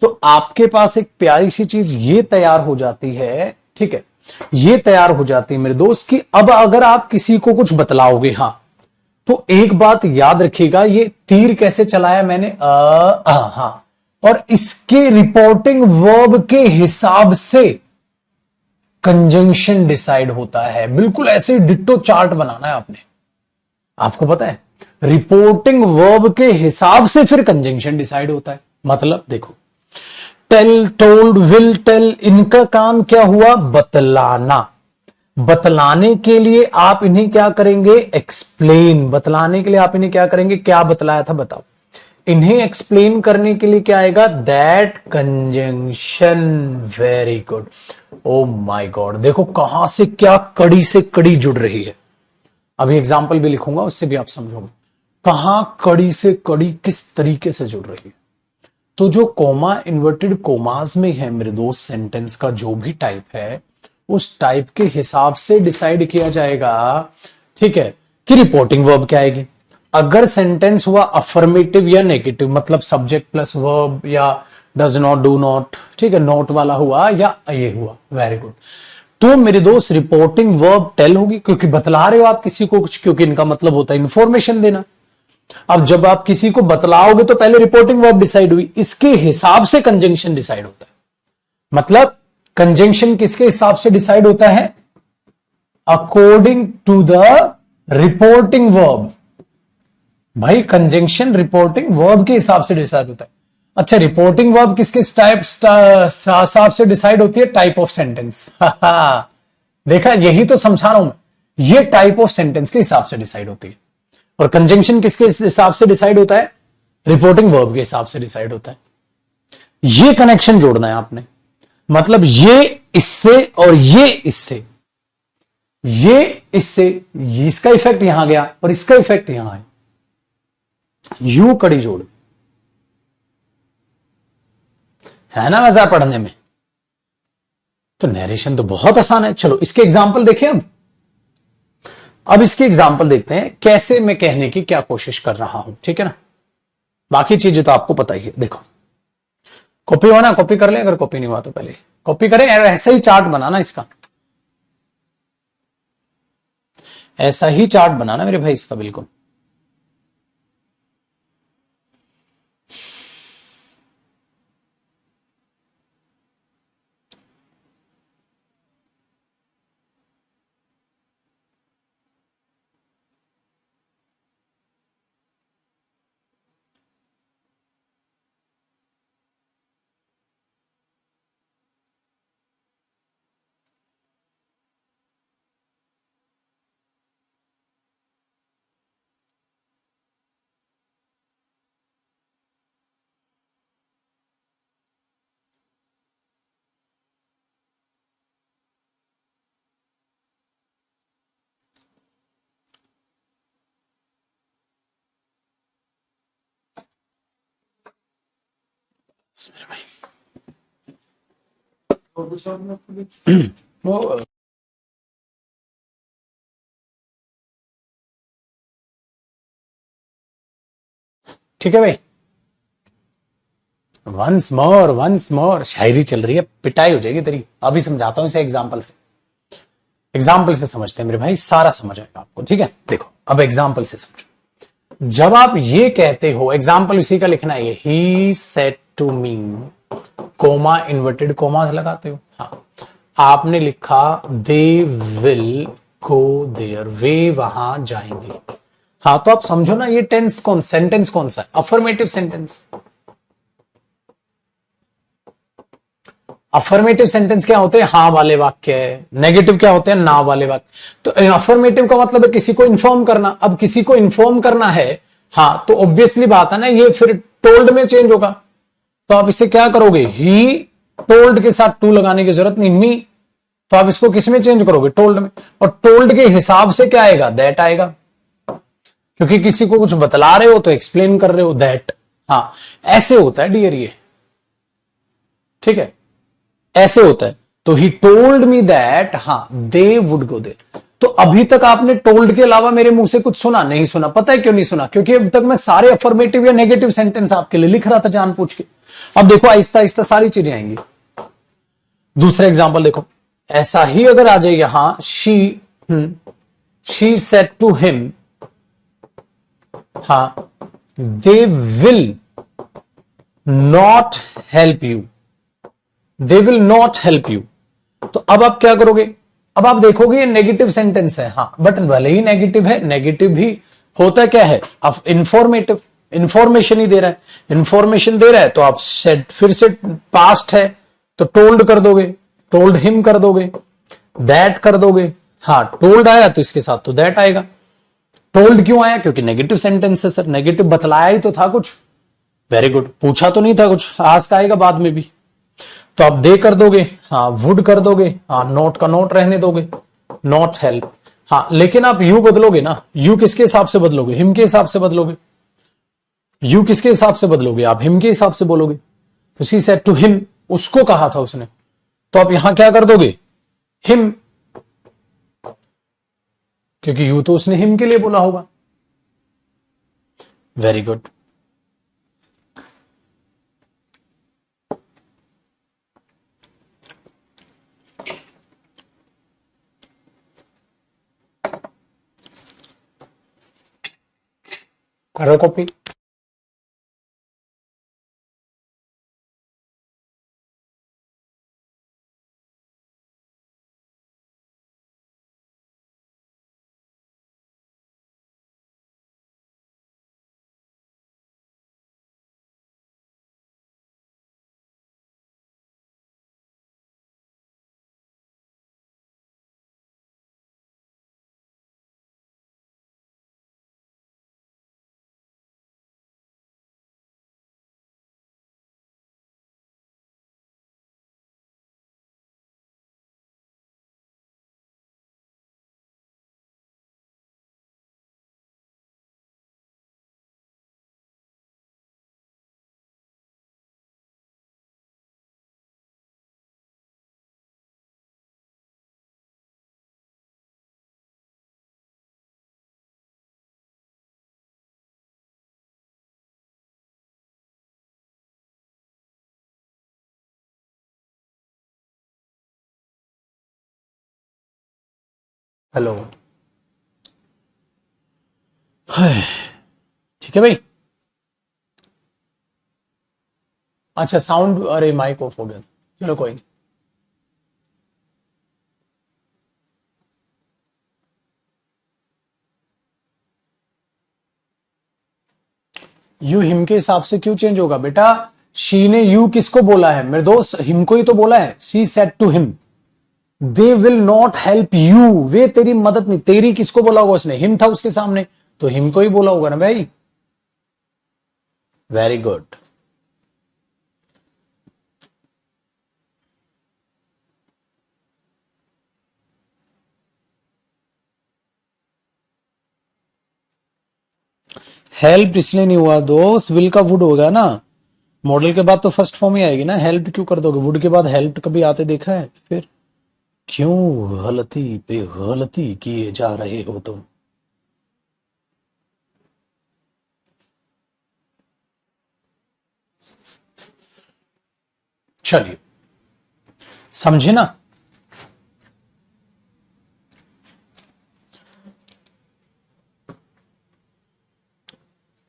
तो आपके पास एक प्यारी सी चीज ये तैयार हो जाती है, ठीक है, ये तैयार हो जाती है मेरे दोस्त कि अब अगर आप किसी को कुछ बतलाओगे, हां, तो एक बात याद रखिएगा, ये तीर कैसे चलाया मैंने? हां, और इसके रिपोर्टिंग वर्ब के हिसाब से कंजंक्शन डिसाइड होता है। बिल्कुल ऐसे डिट्टो चार्ट बनाना है आपने। आपको पता है रिपोर्टिंग वर्ब के हिसाब से फिर कंजंक्शन डिसाइड होता है। मतलब देखो, टेल, टोल्ड, विल, टेल, इनका काम क्या हुआ? बतलाना। बतलाने के लिए आप इन्हें क्या करेंगे? एक्सप्लेन। बतलाने के लिए आप इन्हें क्या करेंगे? क्या बतलाया था बताओ। इन्हें एक्सप्लेन करने के लिए क्या आएगा? That conjunction. Very good. Oh my God, देखो कहां से क्या कड़ी से कड़ी जुड़ रही है। अभी एग्जाम्पल भी लिखूंगा, उससे भी आप समझोगे कहां कड़ी से कड़ी किस तरीके से जुड़ रही है। तो जो कोमा, इन्वर्टेड कोमास में है मेरे दोस्त, सेंटेंस का जो भी टाइप है उस टाइप के हिसाब से डिसाइड किया जाएगा, ठीक है, कि रिपोर्टिंग वर्ब क्या आएगी। अगर सेंटेंस हुआ अफर्मेटिव या नेगेटिव, मतलब सब्जेक्ट प्लस वर्ब या डज नॉट, डू नॉट, ठीक है, नॉट वाला हुआ या ये हुआ, वेरी गुड, तो मेरे दोस्त रिपोर्टिंग वर्ब टेल होगी, क्योंकि बतला रहे हो आप किसी को कुछ, क्योंकि इनका मतलब होता है इंफॉर्मेशन देना। अब जब आप किसी को बतलाओगे तो पहले रिपोर्टिंग वर्ब डिसाइड हुई, इसके हिसाब से कंजंक्शन डिसाइड होता है। मतलब कंजंक्शन किसके हिसाब से डिसाइड होता है? According to the reporting verb. भाई कंजंक्शन रिपोर्टिंग वर्ब के हिसाब से डिसाइड होता है। अच्छा, रिपोर्टिंग वर्ब किसके हिसाब से डिसाइड होती है? Type of sentence. देखा, यही तो समझा रहा हूं मैं, ये टाइप ऑफ सेंटेंस के हिसाब से डिसाइड होती है। और कंजंक्शन किसके हिसाब से डिसाइड होता है? रिपोर्टिंग वर्ब के हिसाब से डिसाइड होता है। ये कनेक्शन जोड़ना है आपने। मतलब ये इससे और ये इससे, ये इससे, इसका इफेक्ट यहां गया और इसका इफेक्ट यहां है, यू कड़ी जोड़। है ना मजा पढ़ने में? तो नरेशन तो बहुत आसान है। चलो इसके एग्जाम्पल देखें। अब इसके एग्जाम्पल देखते हैं कैसे मैं कहने की क्या कोशिश कर रहा हूं, ठीक है ना। बाकी चीजें तो आपको पता ही है। देखो, कॉपी हो ना, कॉपी कर ले, अगर कॉपी नहीं हुआ तो पहले कॉपी करें। ऐसा ही चार्ट बनाना इसका, ऐसा ही चार्ट बनाना मेरे भाई इसका, बिल्कुल। वो ठीक है भाई, वंस मोर शायरी चल रही है, पिटाई हो जाएगी तेरी। अभी समझाता हूं इसे एग्जाम्पल से। एग्जाम्पल से समझते हैं मेरे भाई, सारा समझ आएगा आपको, ठीक है। देखो अब एग्जाम्पल से समझो। जब आप ये कहते हो, एग्जाम्पल इसी का लिखना है, he said to me, comma inverted comma लगाते हो। हाँ, आपने लिखा दे विल गो देयर, वे वहां जाएंगे। हाँ, तो आप समझो ना, ये सेंटेंस कौन सा है? Affirmative sentence. अफर्मेटिव सेंटेंस क्या होते हैं? हाँ वाले वाक्य है। नेगेटिव क्या होते हैं? ना वाले वाक्य। तो अफर्मेटिव का मतलब है किसी को इन्फॉर्म करना। अब किसी को इन्फॉर्म करना है, हाँ, तो ऑब्वियसली बात है ना, ये फिर टोल्ड में चेंज होगा। तो आप इसे क्या करोगे? ही टोल्ड के साथ टू लगाने की जरूरत नहीं, मी। तो आप इसको किस में चेंज करोगे? टोल्ड में। और टोल्ड के हिसाब से क्या आएगा? दैट आएगा, क्योंकि किसी को कुछ बतला रहे हो तो एक्सप्लेन कर रहे हो, दैट। हाँ, ऐसे होता है डियर ये, ठीक है, ऐसे होता है। तो ही टोल्ड मी दैट, हाँ, दे वुड गो देयर। तो अभी तक आपने टोल्ड के अलावा मेरे मुंह से कुछ सुना नहीं? सुना। पता है क्यों नहीं सुना? क्योंकि अभी तक मैं सारे अफर्मेटिव या नेगेटिव सेंटेंस आपके लिए लिख रहा था जानबूझ के। अब देखो, आहिस्ता आहिस्ता सारी चीजें आएंगी। दूसरा एग्जाम्पल देखो, ऐसा ही अगर आ जाए यहां, शी सेड टू हिम, हाँ, दे will not help you, they will not help you. तो अब आप क्या करोगे? अब आप देखोगे ये नेगेटिव सेंटेंस है, हाँ, बट भले ही नेगेटिव है, नेगेटिव भी होता क्या है? अब इंफॉर्मेटिव, इंफॉर्मेशन ही दे रहा है, इंफॉर्मेशन दे रहा है। तो आप सेड, फिर से पास्ट है तो टोल्ड कर दोगे, टोल्ड हिम कर दोगे, दैट कर दोगे। हाँ, टोल्ड आया तो इसके साथ तो दैट आएगा। टोल्ड क्यों आया? क्योंकि नेगेटिव सेंटेंस है सर, नेगेटिव बतलाया ही तो था कुछ। वेरी गुड, पूछा तो नहीं था कुछ, आस्क आएगा बाद में भी। तो आप दे कर दोगे, हाँ, वुड कर दोगे, हाँ, नोट का नोट रहने दोगे, नॉट हेल्प। हाँ, लेकिन आप यू बदलोगे ना, यू किसके हिसाब से बदलोगे? हिम के हिसाब से बदलोगे। यू किसके हिसाब से बदलोगे? आप हिम के हिसाब से बोलोगे। तो शी सेड टू हिम, उसको कहा था उसने, तो आप यहां क्या कर दोगे? हिम, क्योंकि यू तो उसने हिम के लिए बोला होगा। Very good. करो कॉपी। हेलो, ठीक है भाई। अच्छा, साउंड, अरे माइक ऑफ हो गया, चलो कोई नहीं। यू हिम के हिसाब से क्यों चेंज होगा बेटा? शी ने यू किसको बोला है मेरे दोस्त? हिम को ही तो बोला है। She said to him they will not help you, वे तेरी मदद नहीं, तेरी किसको बोला होगा उसने? हिम था उसके सामने, तो हिम को ही बोला होगा ना भाई। Very good. हेल्प इसलिए नहीं हुआ दोस्त, विल का वुड होगा ना, मॉडल के बाद तो फर्स्ट फॉर्म ही आएगी ना। हेल्प क्यों कर दोगे? वुड के बाद हेल्प कभी आते देखा है? फिर क्यों गलती पे गलती किए जा रहे हो तुम? चलिए, समझे ना?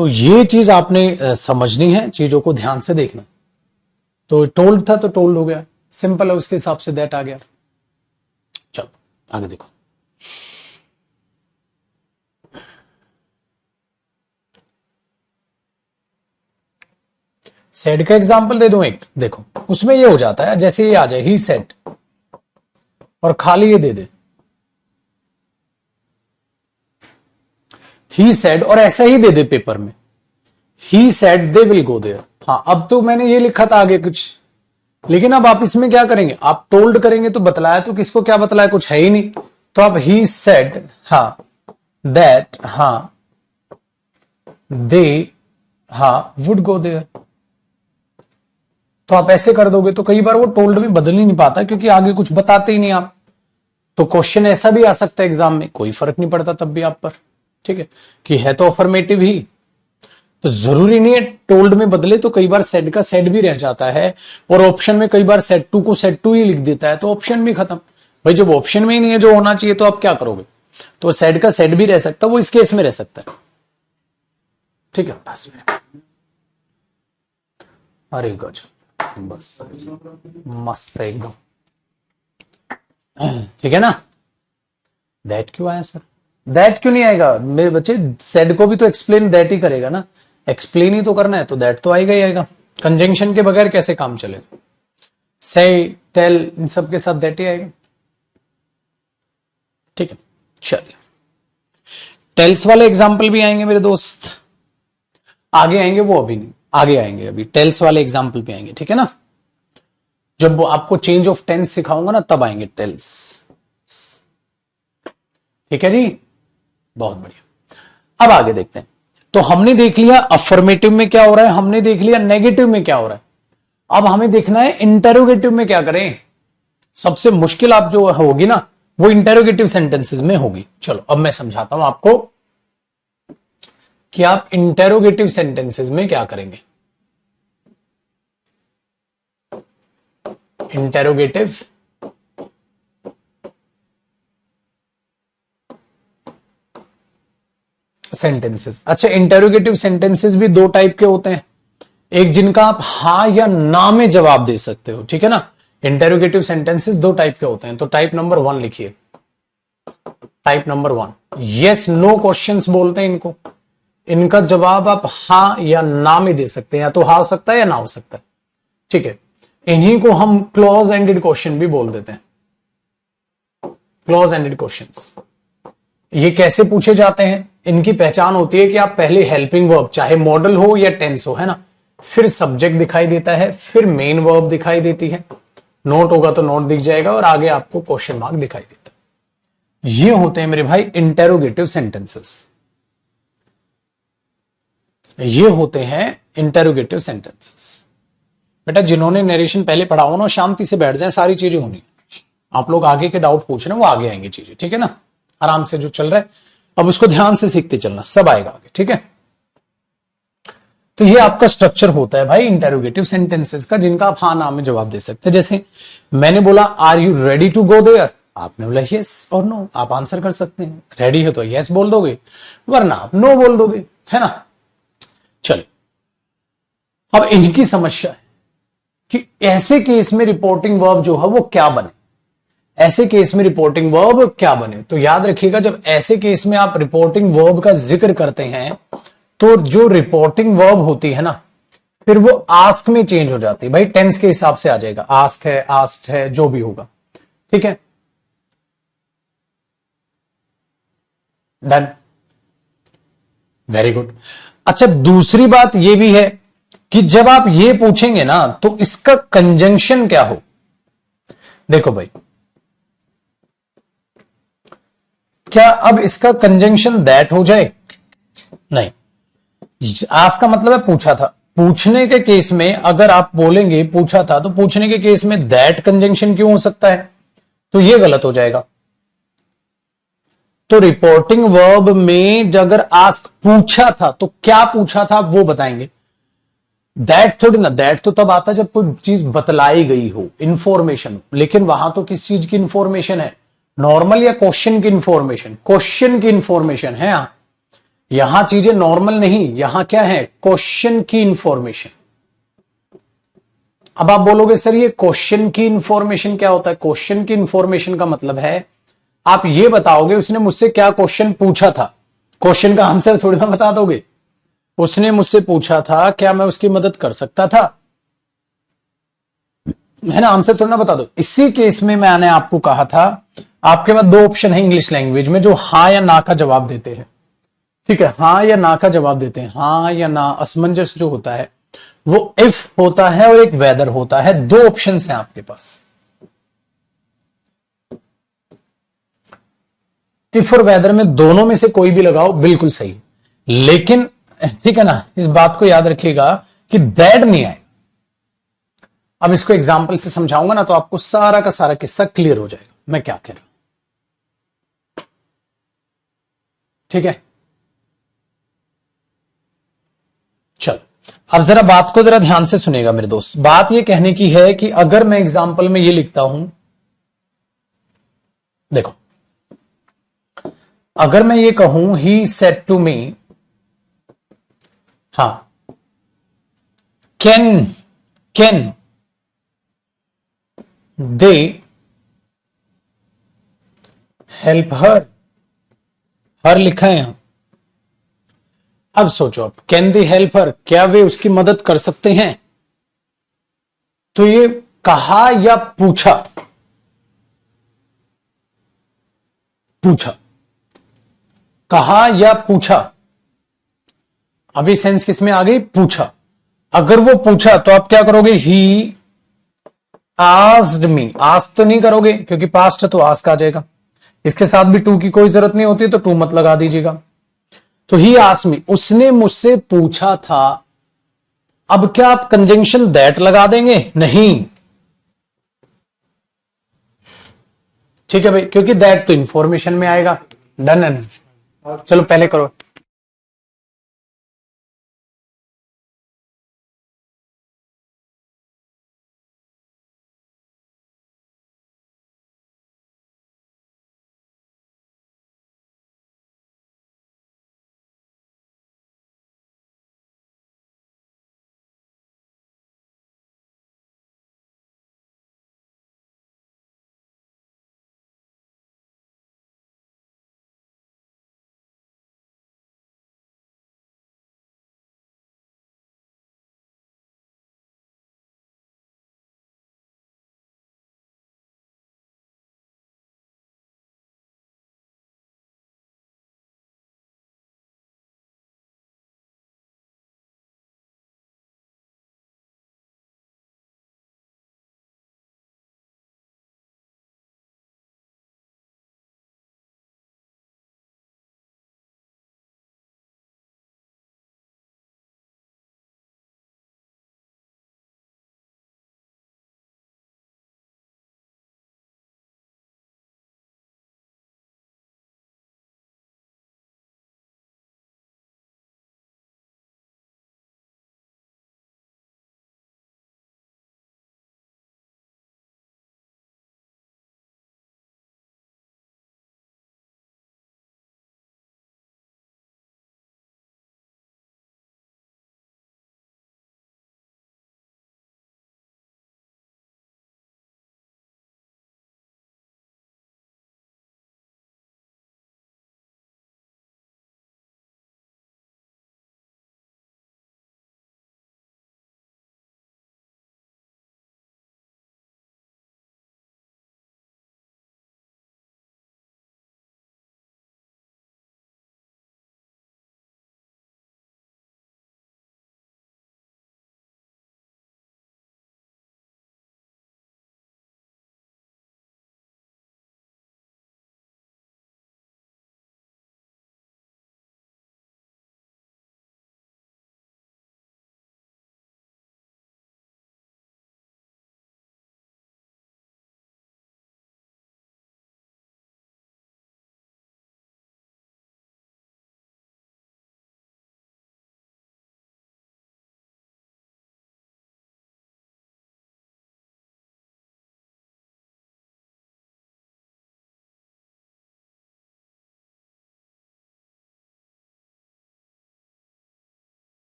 तो ये चीज आपने समझनी है, चीजों को ध्यान से देखना। तो टोल्ड था तो टोल्ड हो गया, सिंपल है, उसके हिसाब से दैट आ गया। चलो आगे देखो। सेड का एग्जांपल दे दूं एक, देखो उसमें ये हो जाता है, जैसे ये आ जाए ही सेड और खाली ये दे दे ही सेड और ऐसा ही दे दे पेपर में, he said they will go there. हाँ, अब तो मैंने ये लिखा था आगे कुछ, लेकिन अब आप इसमें क्या करेंगे, आप टोल्ड करेंगे तो बतलाया तो किसको क्या बतलाया, कुछ है ही नहीं, तो आप ही सेड हाँ दैट हाँ दे हाँ वुड गो देयर, तो आप ऐसे कर दोगे तो कई बार वो टोल्ड में बदल ही नहीं पाता, क्योंकि आगे कुछ बताते ही नहीं आप। तो क्वेश्चन ऐसा भी आ सकता है एग्जाम में, कोई फर्क नहीं पड़ता तब भी आप पर, ठीक है, कि है तो अफर्मेटिव ही, तो जरूरी नहीं है टोल्ड में बदले, तो कई बार सेड का सेड भी रह जाता है, और ऑप्शन में कई बार सेड टू को सेड टू ही लिख देता है, तो ऑप्शन भी खत्म। भाई जब ऑप्शन में ही नहीं है जो होना चाहिए, तो आप क्या करोगे, तो सेड का सेड भी रह सकता है, वो इस केस में रह सकता है, ठीक है। बस अरे गजब, बस मस्त है एकदम, ठीक है ना। दैट क्यों आया सर, दैट क्यों नहीं आएगा मेरे बच्चे, सेड को भी तो एक्सप्लेन दैट ही करेगा ना, एक्सप्लेन ही तो करना है, तो दैट तो आएगा ही आएगा, कंजंक्शन के बगैर कैसे काम चलेगा, से टेल इन सब के साथ दैट ही आएगा, ठीक है। चलिए टेल्स वाले एग्जाम्पल भी आएंगे मेरे दोस्त, आगे आएंगे, वो अभी नहीं, आगे आएंगे, अभी टेल्स वाले एग्जाम्पल भी आएंगे, ठीक है ना, जब वो आपको चेंज ऑफ टेंस सिखाऊंगा ना तब आएंगे टेल्स, ठीक है जी, बहुत बढ़िया। अब आगे देखते हैं, तो हमने देख लिया अफर्मेटिव में क्या हो रहा है, हमने देख लिया नेगेटिव में क्या हो रहा है, अब हमें देखना है इंटेरोगेटिव में क्या करें। सबसे मुश्किल आप जो होगी ना वो इंटेरोगेटिव सेंटेंसेस में होगी। चलो अब मैं समझाता हूं आपको कि आप इंटेरोगेटिव सेंटेंसेस में क्या करेंगे। इंटेरोगेटिव सेंटेंसेस, अच्छा इंटेरोगेटिव सेंटेंसेस भी दो टाइप के होते हैं, एक जिनका आप हाँ या ना में जवाब दे सकते हो, ठीक है ना। इंटेरोगेटिव सेंटेंसेस दो टाइप के होते हैं, तो टाइप नंबर 1 लिखिए, type number 1 yes no questions बोलते हैं इनको, इनका जवाब आप हाँ या ना में दे सकते हैं, या तो हाँ हो सकता है या ना हो सकता है, ठीक है। इन्हीं को हम क्लॉज एंडेड क्वेश्चन भी बोल देते हैं, क्लॉज एंडेड क्वेश्चंस। ये कैसे पूछे जाते हैं, इनकी पहचान होती है कि आप पहले हेल्पिंग वर्ब, चाहे मॉडल हो या टेंस हो, है ना, फिर सब्जेक्ट दिखाई देता है, फिर मेन वर्ब दिखाई देती है, नोट होगा तो नोट दिख जाएगा, और आगे आपको क्वेश्चन मार्क दिखाई देता है। ये होते हैं मेरे भाई इंटेरोगेटिव सेंटेंसेस, ये होते हैं इंटेरोगेटिव सेंटेंसेस। बेटा जिन्होंने नरेशन पहले पढ़ा हो ना शांति से बैठ जाए, सारी चीजें होनी, आप लोग आगे के डाउट पूछ रहे हैं वो आगे आएंगे चीजें, ठीक है ना, आराम से जो चल रहा है अब उसको ध्यान से सीखते चलना, सब आएगा आगे, ठीक है। तो ये आपका स्ट्रक्चर होता है भाई इंटेरोगेटिव सेंटेंसेस का, जिनका आप हाँ ना में जवाब दे सकते हैं। जैसे मैंने बोला are you ready to go there, आपने बोला यस और नो, आप आंसर कर सकते हैं, रेडी हो तो यस बोल दोगे, वरना आप नो बोल दोगे, है ना। चलिए अब इनकी समस्या है कि ऐसे केस में रिपोर्टिंग वर्ब जो है वो क्या बने, ऐसे केस में रिपोर्टिंग वर्ब क्या बने। तो याद रखिएगा जब ऐसे केस में आप रिपोर्टिंग वर्ब का जिक्र करते हैं तो जो रिपोर्टिंग वर्ब होती है ना फिर वो आस्क में चेंज हो जाती है, भाई टेंस के हिसाब से आ जाएगा, आस्क है आस्क्ड है जो भी होगा, ठीक है, डन, वेरी गुड। अच्छा दूसरी बात यह भी है कि जब आप ये पूछेंगे ना तो इसका कंजंक्शन क्या हो। देखो भाई क्या अब इसका कंजंक्शन दैट हो जाए, नहीं, आस्क का मतलब है पूछा था, पूछने के केस में अगर आप बोलेंगे पूछा था तो पूछने के केस में दैट कंजंक्शन क्यों हो सकता है, तो यह गलत हो जाएगा। तो रिपोर्टिंग वर्ब में अगर आस्क पूछा था तो क्या पूछा था वो बताएंगे, दैट थोड़ी ना, दैट तो तब आता जब कोई चीज बतलाई गई हो, इंफॉर्मेशन हो, लेकिन वहां तो किस चीज की इंफॉर्मेशन है, नॉर्मल या क्वेश्चन की इंफॉर्मेशन, क्वेश्चन की इंफॉर्मेशन है। यहां चीजें नॉर्मल नहीं, यहां क्या है, क्वेश्चन की इंफॉर्मेशन। अब आप बोलोगे सर ये क्वेश्चन की इंफॉर्मेशन क्या होता है? क्वेश्चन की इंफॉर्मेशन का मतलब है आप ये बताओगे उसने मुझसे क्या क्वेश्चन पूछा था, क्वेश्चन का आंसर थोड़ी ना बता दोगे। उसने मुझसे पूछा था क्या मैं उसकी मदद कर सकता था, है ना, आंसर थोड़ा ना बता दो। इसी केस में मैंने आपको कहा था आपके पास दो ऑप्शन है इंग्लिश लैंग्वेज में जो हां या ना का जवाब देते हैं। ठीक है, हां या ना का जवाब देते हैं, हां या ना, असमंजस जो होता है वो इफ होता है और एक वेदर होता है। दो ऑप्शन हैं आपके पास, इफ और वेदर में दोनों में से कोई भी लगाओ बिल्कुल सही। लेकिन ठीक है ना, इस बात को याद रखिएगा कि दैट नहीं आए। अब इसको एग्जाम्पल से समझाऊंगा ना तो आपको सारा का सारा किस्सा क्लियर हो जाएगा मैं क्या कह रहा हूं। ठीक है, चलो अब जरा बात को जरा ध्यान से सुनेगा मेरे दोस्त। बात यह कहने की है कि अगर मैं एग्जाम्पल में ये लिखता हूं, देखो अगर मैं ये कहूं ही सेड टू मी, हाँ, can can they help her, her लिखा है यहां। अब सोचो, अब कैन दे हेल्प हर, क्या वे उसकी मदद कर सकते हैं? तो ये कहा या पूछा, पूछा, कहा या पूछा। अभी सेंस किस में आ गई, पूछा। अगर वो पूछा तो आप क्या करोगे, ही आस्क्ड मी, आस्क तो नहीं करोगे क्योंकि पास्ट है तो आस्क आ जाएगा। इसके साथ भी टू की कोई जरूरत नहीं होती तो टू मत लगा दीजिएगा। तो ही आस्क्ड मी, उसने मुझसे पूछा था। अब क्या आप कंजंक्शन दैट लगा देंगे? नहीं, ठीक है भाई, क्योंकि दैट तो इंफॉर्मेशन में आएगा। डन है, चलो पहले करो।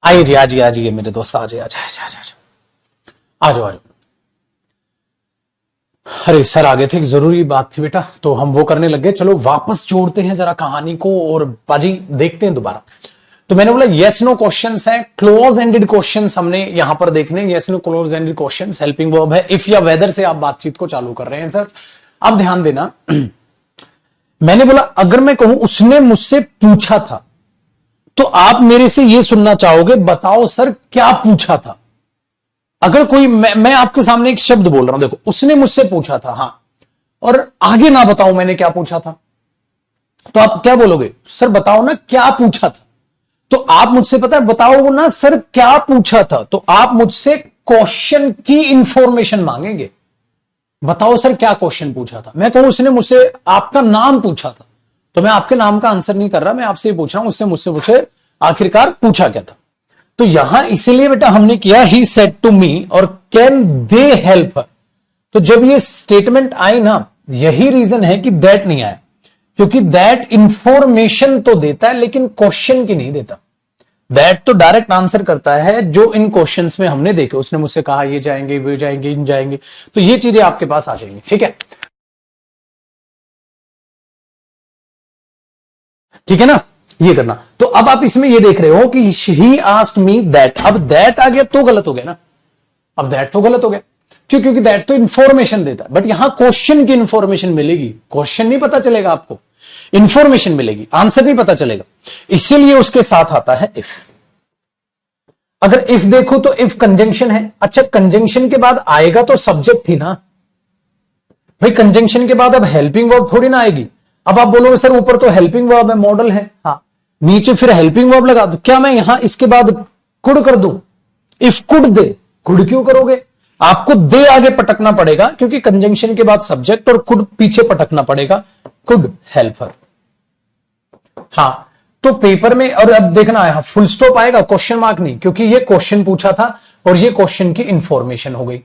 आइए जी, आ जाइए मेरे दोस्त, आ जाइए, आ जाओ आ जाओ। अरे सर आ गए थे, एक जरूरी बात थी बेटा, तो हम वो करने लग गए। चलो वापस जोड़ते हैं जरा कहानी को और बाजी देखते हैं दोबारा। तो मैंने बोला यस नो क्वेश्चंस हैं, क्लोज एंडेड क्वेश्चंस हमने यहां पर देखने। Yes no close ended questions, helping verb है, इफ या वेदर से आप बातचीत को चालू कर रहे हैं सर। अब ध्यान देना, मैंने बोला अगर मैं कहूं उसने मुझसे पूछा था, तो आप मेरे से यह सुनना चाहोगे, बताओ सर क्या पूछा था। अगर कोई मैं आपके सामने एक शब्द बोल रहा हूं, देखो उसने मुझसे पूछा था, हां, और आगे ना बताऊं मैंने क्या पूछा था, तो आप क्या बोलोगे, सर बताओ ना क्या पूछा था। तो आप मुझसे पता है बताओ ना सर क्या पूछा था, तो आप मुझसे क्वेश्चन की इंफॉर्मेशन मांगेंगे। बताओ सर क्या क्वेश्चन पूछा था। मैं कहूं उसने मुझसे आपका नाम पूछा था, तो मैं आपके नाम का आंसर नहीं कर रहा, मैं आपसे पूछ रहा हूं उससे मुझसे पूछे आखिरकार पूछा क्या था। तो यहां इसीलिए बेटा हमने किया ही सेड टू मी और कैन दे हेल्प। तो जब ये स्टेटमेंट आई ना, यही रीजन है कि दैट नहीं आया, क्योंकि दैट इंफॉर्मेशन तो देता है लेकिन क्वेश्चन की नहीं देता। दैट तो डायरेक्ट आंसर करता है जो इन क्वेश्चंस में हमने देखे। उसने मुझसे कहा ये जाएंगे, वे जाएंगे, इन जाएंगे, तो ये चीजें आपके पास आ जाएंगी। ठीक है, ठीक है ना, ये करना। तो अब आप इसमें ये देख रहे हो कि ही आस्क्ड मी दैट। अब दैट आ गया तो गलत हो गया ना, अब दैट तो गलत हो गया। क्यों? क्योंकि दैट तो इंफॉर्मेशन देता है, बट यहां क्वेश्चन की इंफॉर्मेशन मिलेगी, क्वेश्चन नहीं पता चलेगा आपको, इंफॉर्मेशन मिलेगी, आंसर नहीं पता चलेगा। इसीलिए उसके साथ आता है इफ। अगर इफ देखो तो इफ कंजंक्शन है। अच्छा, कंजंक्शन के बाद आएगा तो सब्जेक्ट थी ना भाई, कंजंक्शन के बाद अब हेल्पिंग वर्ब थोड़ी ना आएगी। अब आप बोलोगे सर ऊपर तो हेल्पिंग वर्ब है, मॉडल है, हाँ, नीचे फिर हेल्पिंग वर्ब लगा दो। क्या मैं यहां इसके बाद कुड कर दूं? इफ कुड दे, कुड क्यों करोगे? आपको दे आगे पटकना पड़ेगा, क्योंकि कंजंक्शन के बाद सब्जेक्ट और कुड पीछे पटकना पड़ेगा, कुड हेल्प हर। हाँ, तो पेपर में, और अब देखना है फुल स्टॉप आएगा, क्वेश्चन मार्क नहीं, क्योंकि ये क्वेश्चन पूछा था और ये क्वेश्चन की इंफॉर्मेशन हो गई।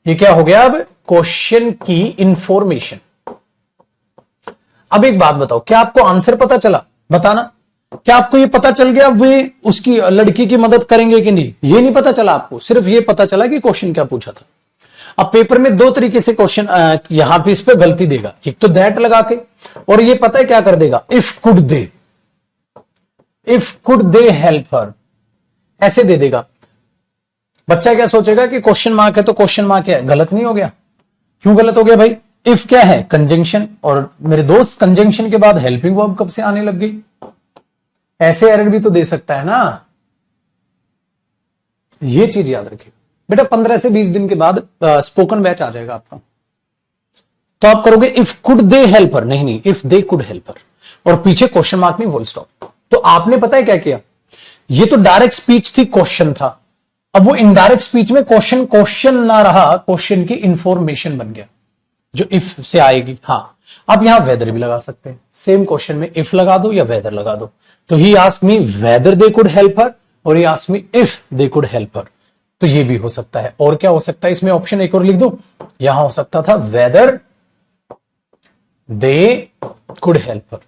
ये क्या हो गया? अब क्वेश्चन की इंफॉर्मेशन। अब एक बात बताओ, क्या आपको आंसर पता चला? बताना, क्या आपको ये पता चल गया वे उसकी लड़की की मदद करेंगे कि नहीं? ये नहीं पता चला आपको, सिर्फ ये पता चला कि क्वेश्चन क्या पूछा था। अब पेपर में दो तरीके से क्वेश्चन यहां पे इस पे गलती देगा, एक तो दैट लगा के, और ये पता है क्या कर देगा, if could they, if could they help हर, ऐसे दे देगा। बच्चा क्या सोचेगा कि क्वेश्चन मार्क है तो क्वेश्चन मार्क है, गलत नहीं हो गया? क्यों गलत हो गया भाई? इफ क्या है? कंजंक्शन, और मेरे दोस्त कंजंक्शन के बाद हेल्पिंग वर्ब कब से आने लग गई? ऐसे एरर भी तो दे सकता है ना, ये चीज याद रखिए बेटा। 15 से 20 दिन के बाद स्पोकन बैच आ जाएगा आपका, तो आप करोगे इफ कुड दे हेल्पर, नहीं, इफ दे कुड हेल्पर, और पीछे क्वेश्चन मार्क नहीं, फुल स्टॉप। तो आपने पता है क्या किया, ये तो डायरेक्ट स्पीच थी, क्वेश्चन था। अब वो इनडायरेक्ट स्पीच में क्वेश्चन क्वेश्चन ना रहा, क्वेश्चन की इंफॉर्मेशन बन गया जो इफ से आएगी। हाँ, आप यहां वेदर भी लगा सकते हैं, सेम क्वेश्चन में इफ लगा दो या वेदर लगा दो। तो he ask me whether they could help her, और he ask me if they could help her. तो ये भी हो सकता है। और क्या हो सकता है इसमें? ऑप्शन एक और लिख दो, यहां हो सकता था weather they could help her,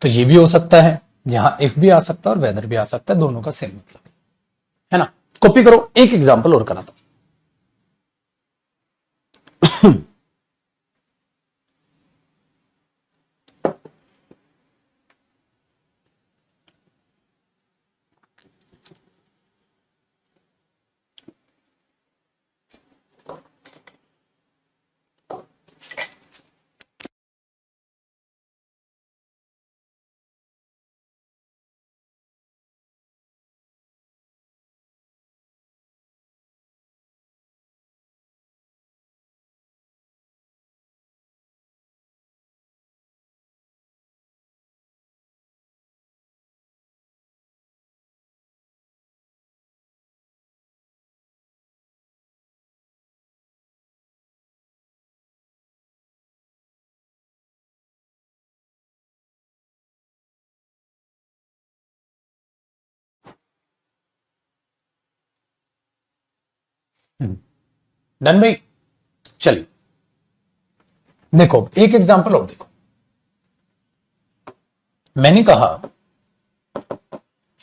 तो ये भी हो सकता है। यहां इफ भी आ सकता है और वेदर भी आ सकता है, दोनों का सेम मतलब है ना। कॉपी करो, एक एग्जांपल और कराता हूं। डन भाई, चलिए देखो एक एग्जांपल और देखो। मैंने कहा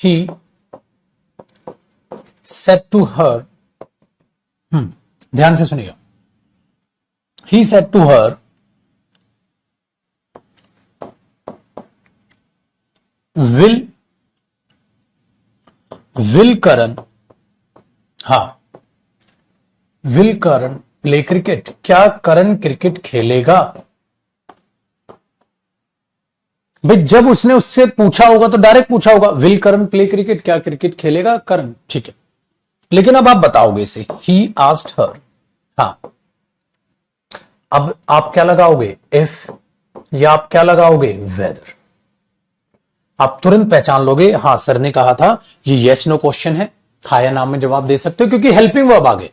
ही सेड टू हर, ध्यान से सुनिएगा, he said to her will Karan, हाँ, विल करण प्ले क्रिकेट, क्या करण क्रिकेट खेलेगा? भाई जब उसने उससे पूछा होगा तो डायरेक्ट पूछा होगा, विल करण प्ले क्रिकेट, क्या क्रिकेट खेलेगा करण, ठीक है। लेकिन अब आप बताओगे इसे, ही आस्क्ड हर, हाँ, अब आप क्या लगाओगे, इफ, या आप क्या लगाओगे, वेदर। आप तुरंत पहचान लोगे, हाँ सर ने कहा था ये यस नो क्वेश्चन है, हाँ या ना में जवाब दे सकते हो, क्योंकि हेल्पिंग वर्ब आगे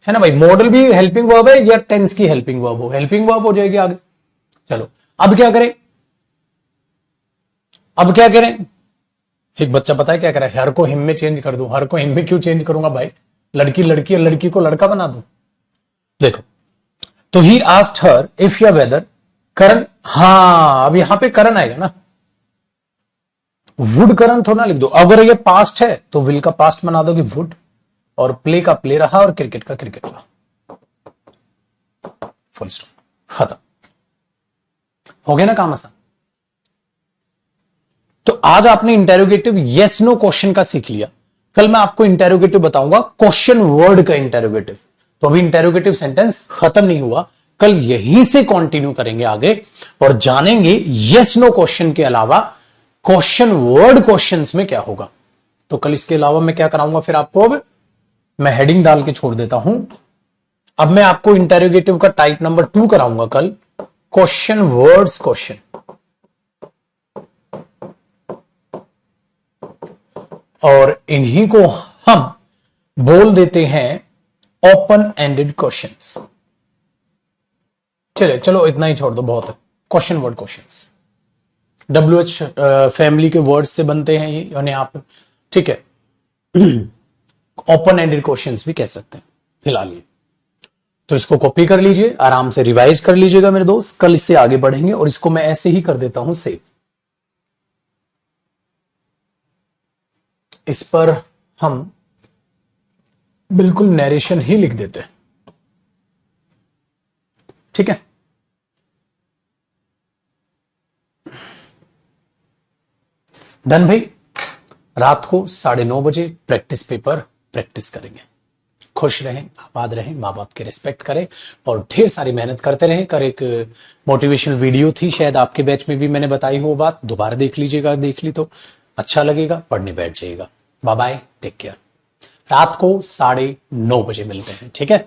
है ना भाई, मॉडल भी हेल्पिंग वर्ब है या टेंस की हेल्पिंग वर्ब हो, हेल्पिंग वर्ब हो जाएगी आगे। चलो अब क्या करें, अब क्या करें, एक बच्चा पता है क्या करे, हर को हिम में चेंज कर दूं, हर को हिम में क्यों चेंज करूंगा भाई, लड़की लड़की है, लड़की को लड़का बना दूं। देखो, तो ही आस्क्ड हर इफ या वेदर करण, हाँ अब यहां पे करण आएगा ना, वुड करण थोड़ा ना लिख दो, अगर ये पास्ट है तो विल का पास्ट बना दोगे वुड, और प्ले का प्ले रहा, और क्रिकेट का क्रिकेट रहा, फुल स्टॉप, खत्म हो गया ना काम आसान। तो आज आपने इंटेरोगेटिव यस नो क्वेश्चन का सीख लिया, कल मैं आपको इंटेरोगेटिव बताऊंगा क्वेश्चन वर्ड का इंटेरोगेटिव। तो अभी इंटेरोगेटिव सेंटेंस खत्म नहीं हुआ, कल यहीं से कंटिन्यू करेंगे आगे और जानेंगे यस नो क्वेश्चन के अलावा क्वेश्चन वर्ड क्वेश्चंस में क्या होगा। तो कल इसके अलावा मैं क्या कराऊंगा फिर आपको, अब मैं हेडिंग डाल के छोड़ देता हूं, अब मैं आपको इंटेरोगेटिव का टाइप नंबर 2 कराऊंगा कल, क्वेश्चन वर्ड्स क्वेश्चन, और इन्हीं को हम बोल देते हैं ओपन एंडेड क्वेश्चंस। चलिए चलो इतना ही छोड़ दो, बहुत है। Question word questions WH family के वर्ड्स से बनते हैं ये, यानी आप, ठीक है, ओपन एंडेड क्वेश्चंस भी कह सकते हैं फिलहाल ये। तो इसको कॉपी कर लीजिए, आराम से रिवाइज कर लीजिएगा मेरे दोस्त, कल इससे आगे बढ़ेंगे। और इसको मैं ऐसे ही कर देता हूं सेव, इस पर हम बिल्कुल नरेशन ही लिख देते हैं, ठीक है। डन भाई, रात को 9:30 बजे प्रैक्टिस पेपर प्रैक्टिस करेंगे। खुश रहें, आबाद रहें, माँ बाप की रिस्पेक्ट करें और ढेर सारी मेहनत करते रहें। कर एक मोटिवेशनल वीडियो थी, शायद आपके बैच में भी मैंने बताई हो बात, दोबारा देख लीजिएगा, देख ली तो अच्छा लगेगा, पढ़ने बैठ जाइएगा। Bye bye, take care. रात को 9:30 बजे मिलते हैं, ठीक है।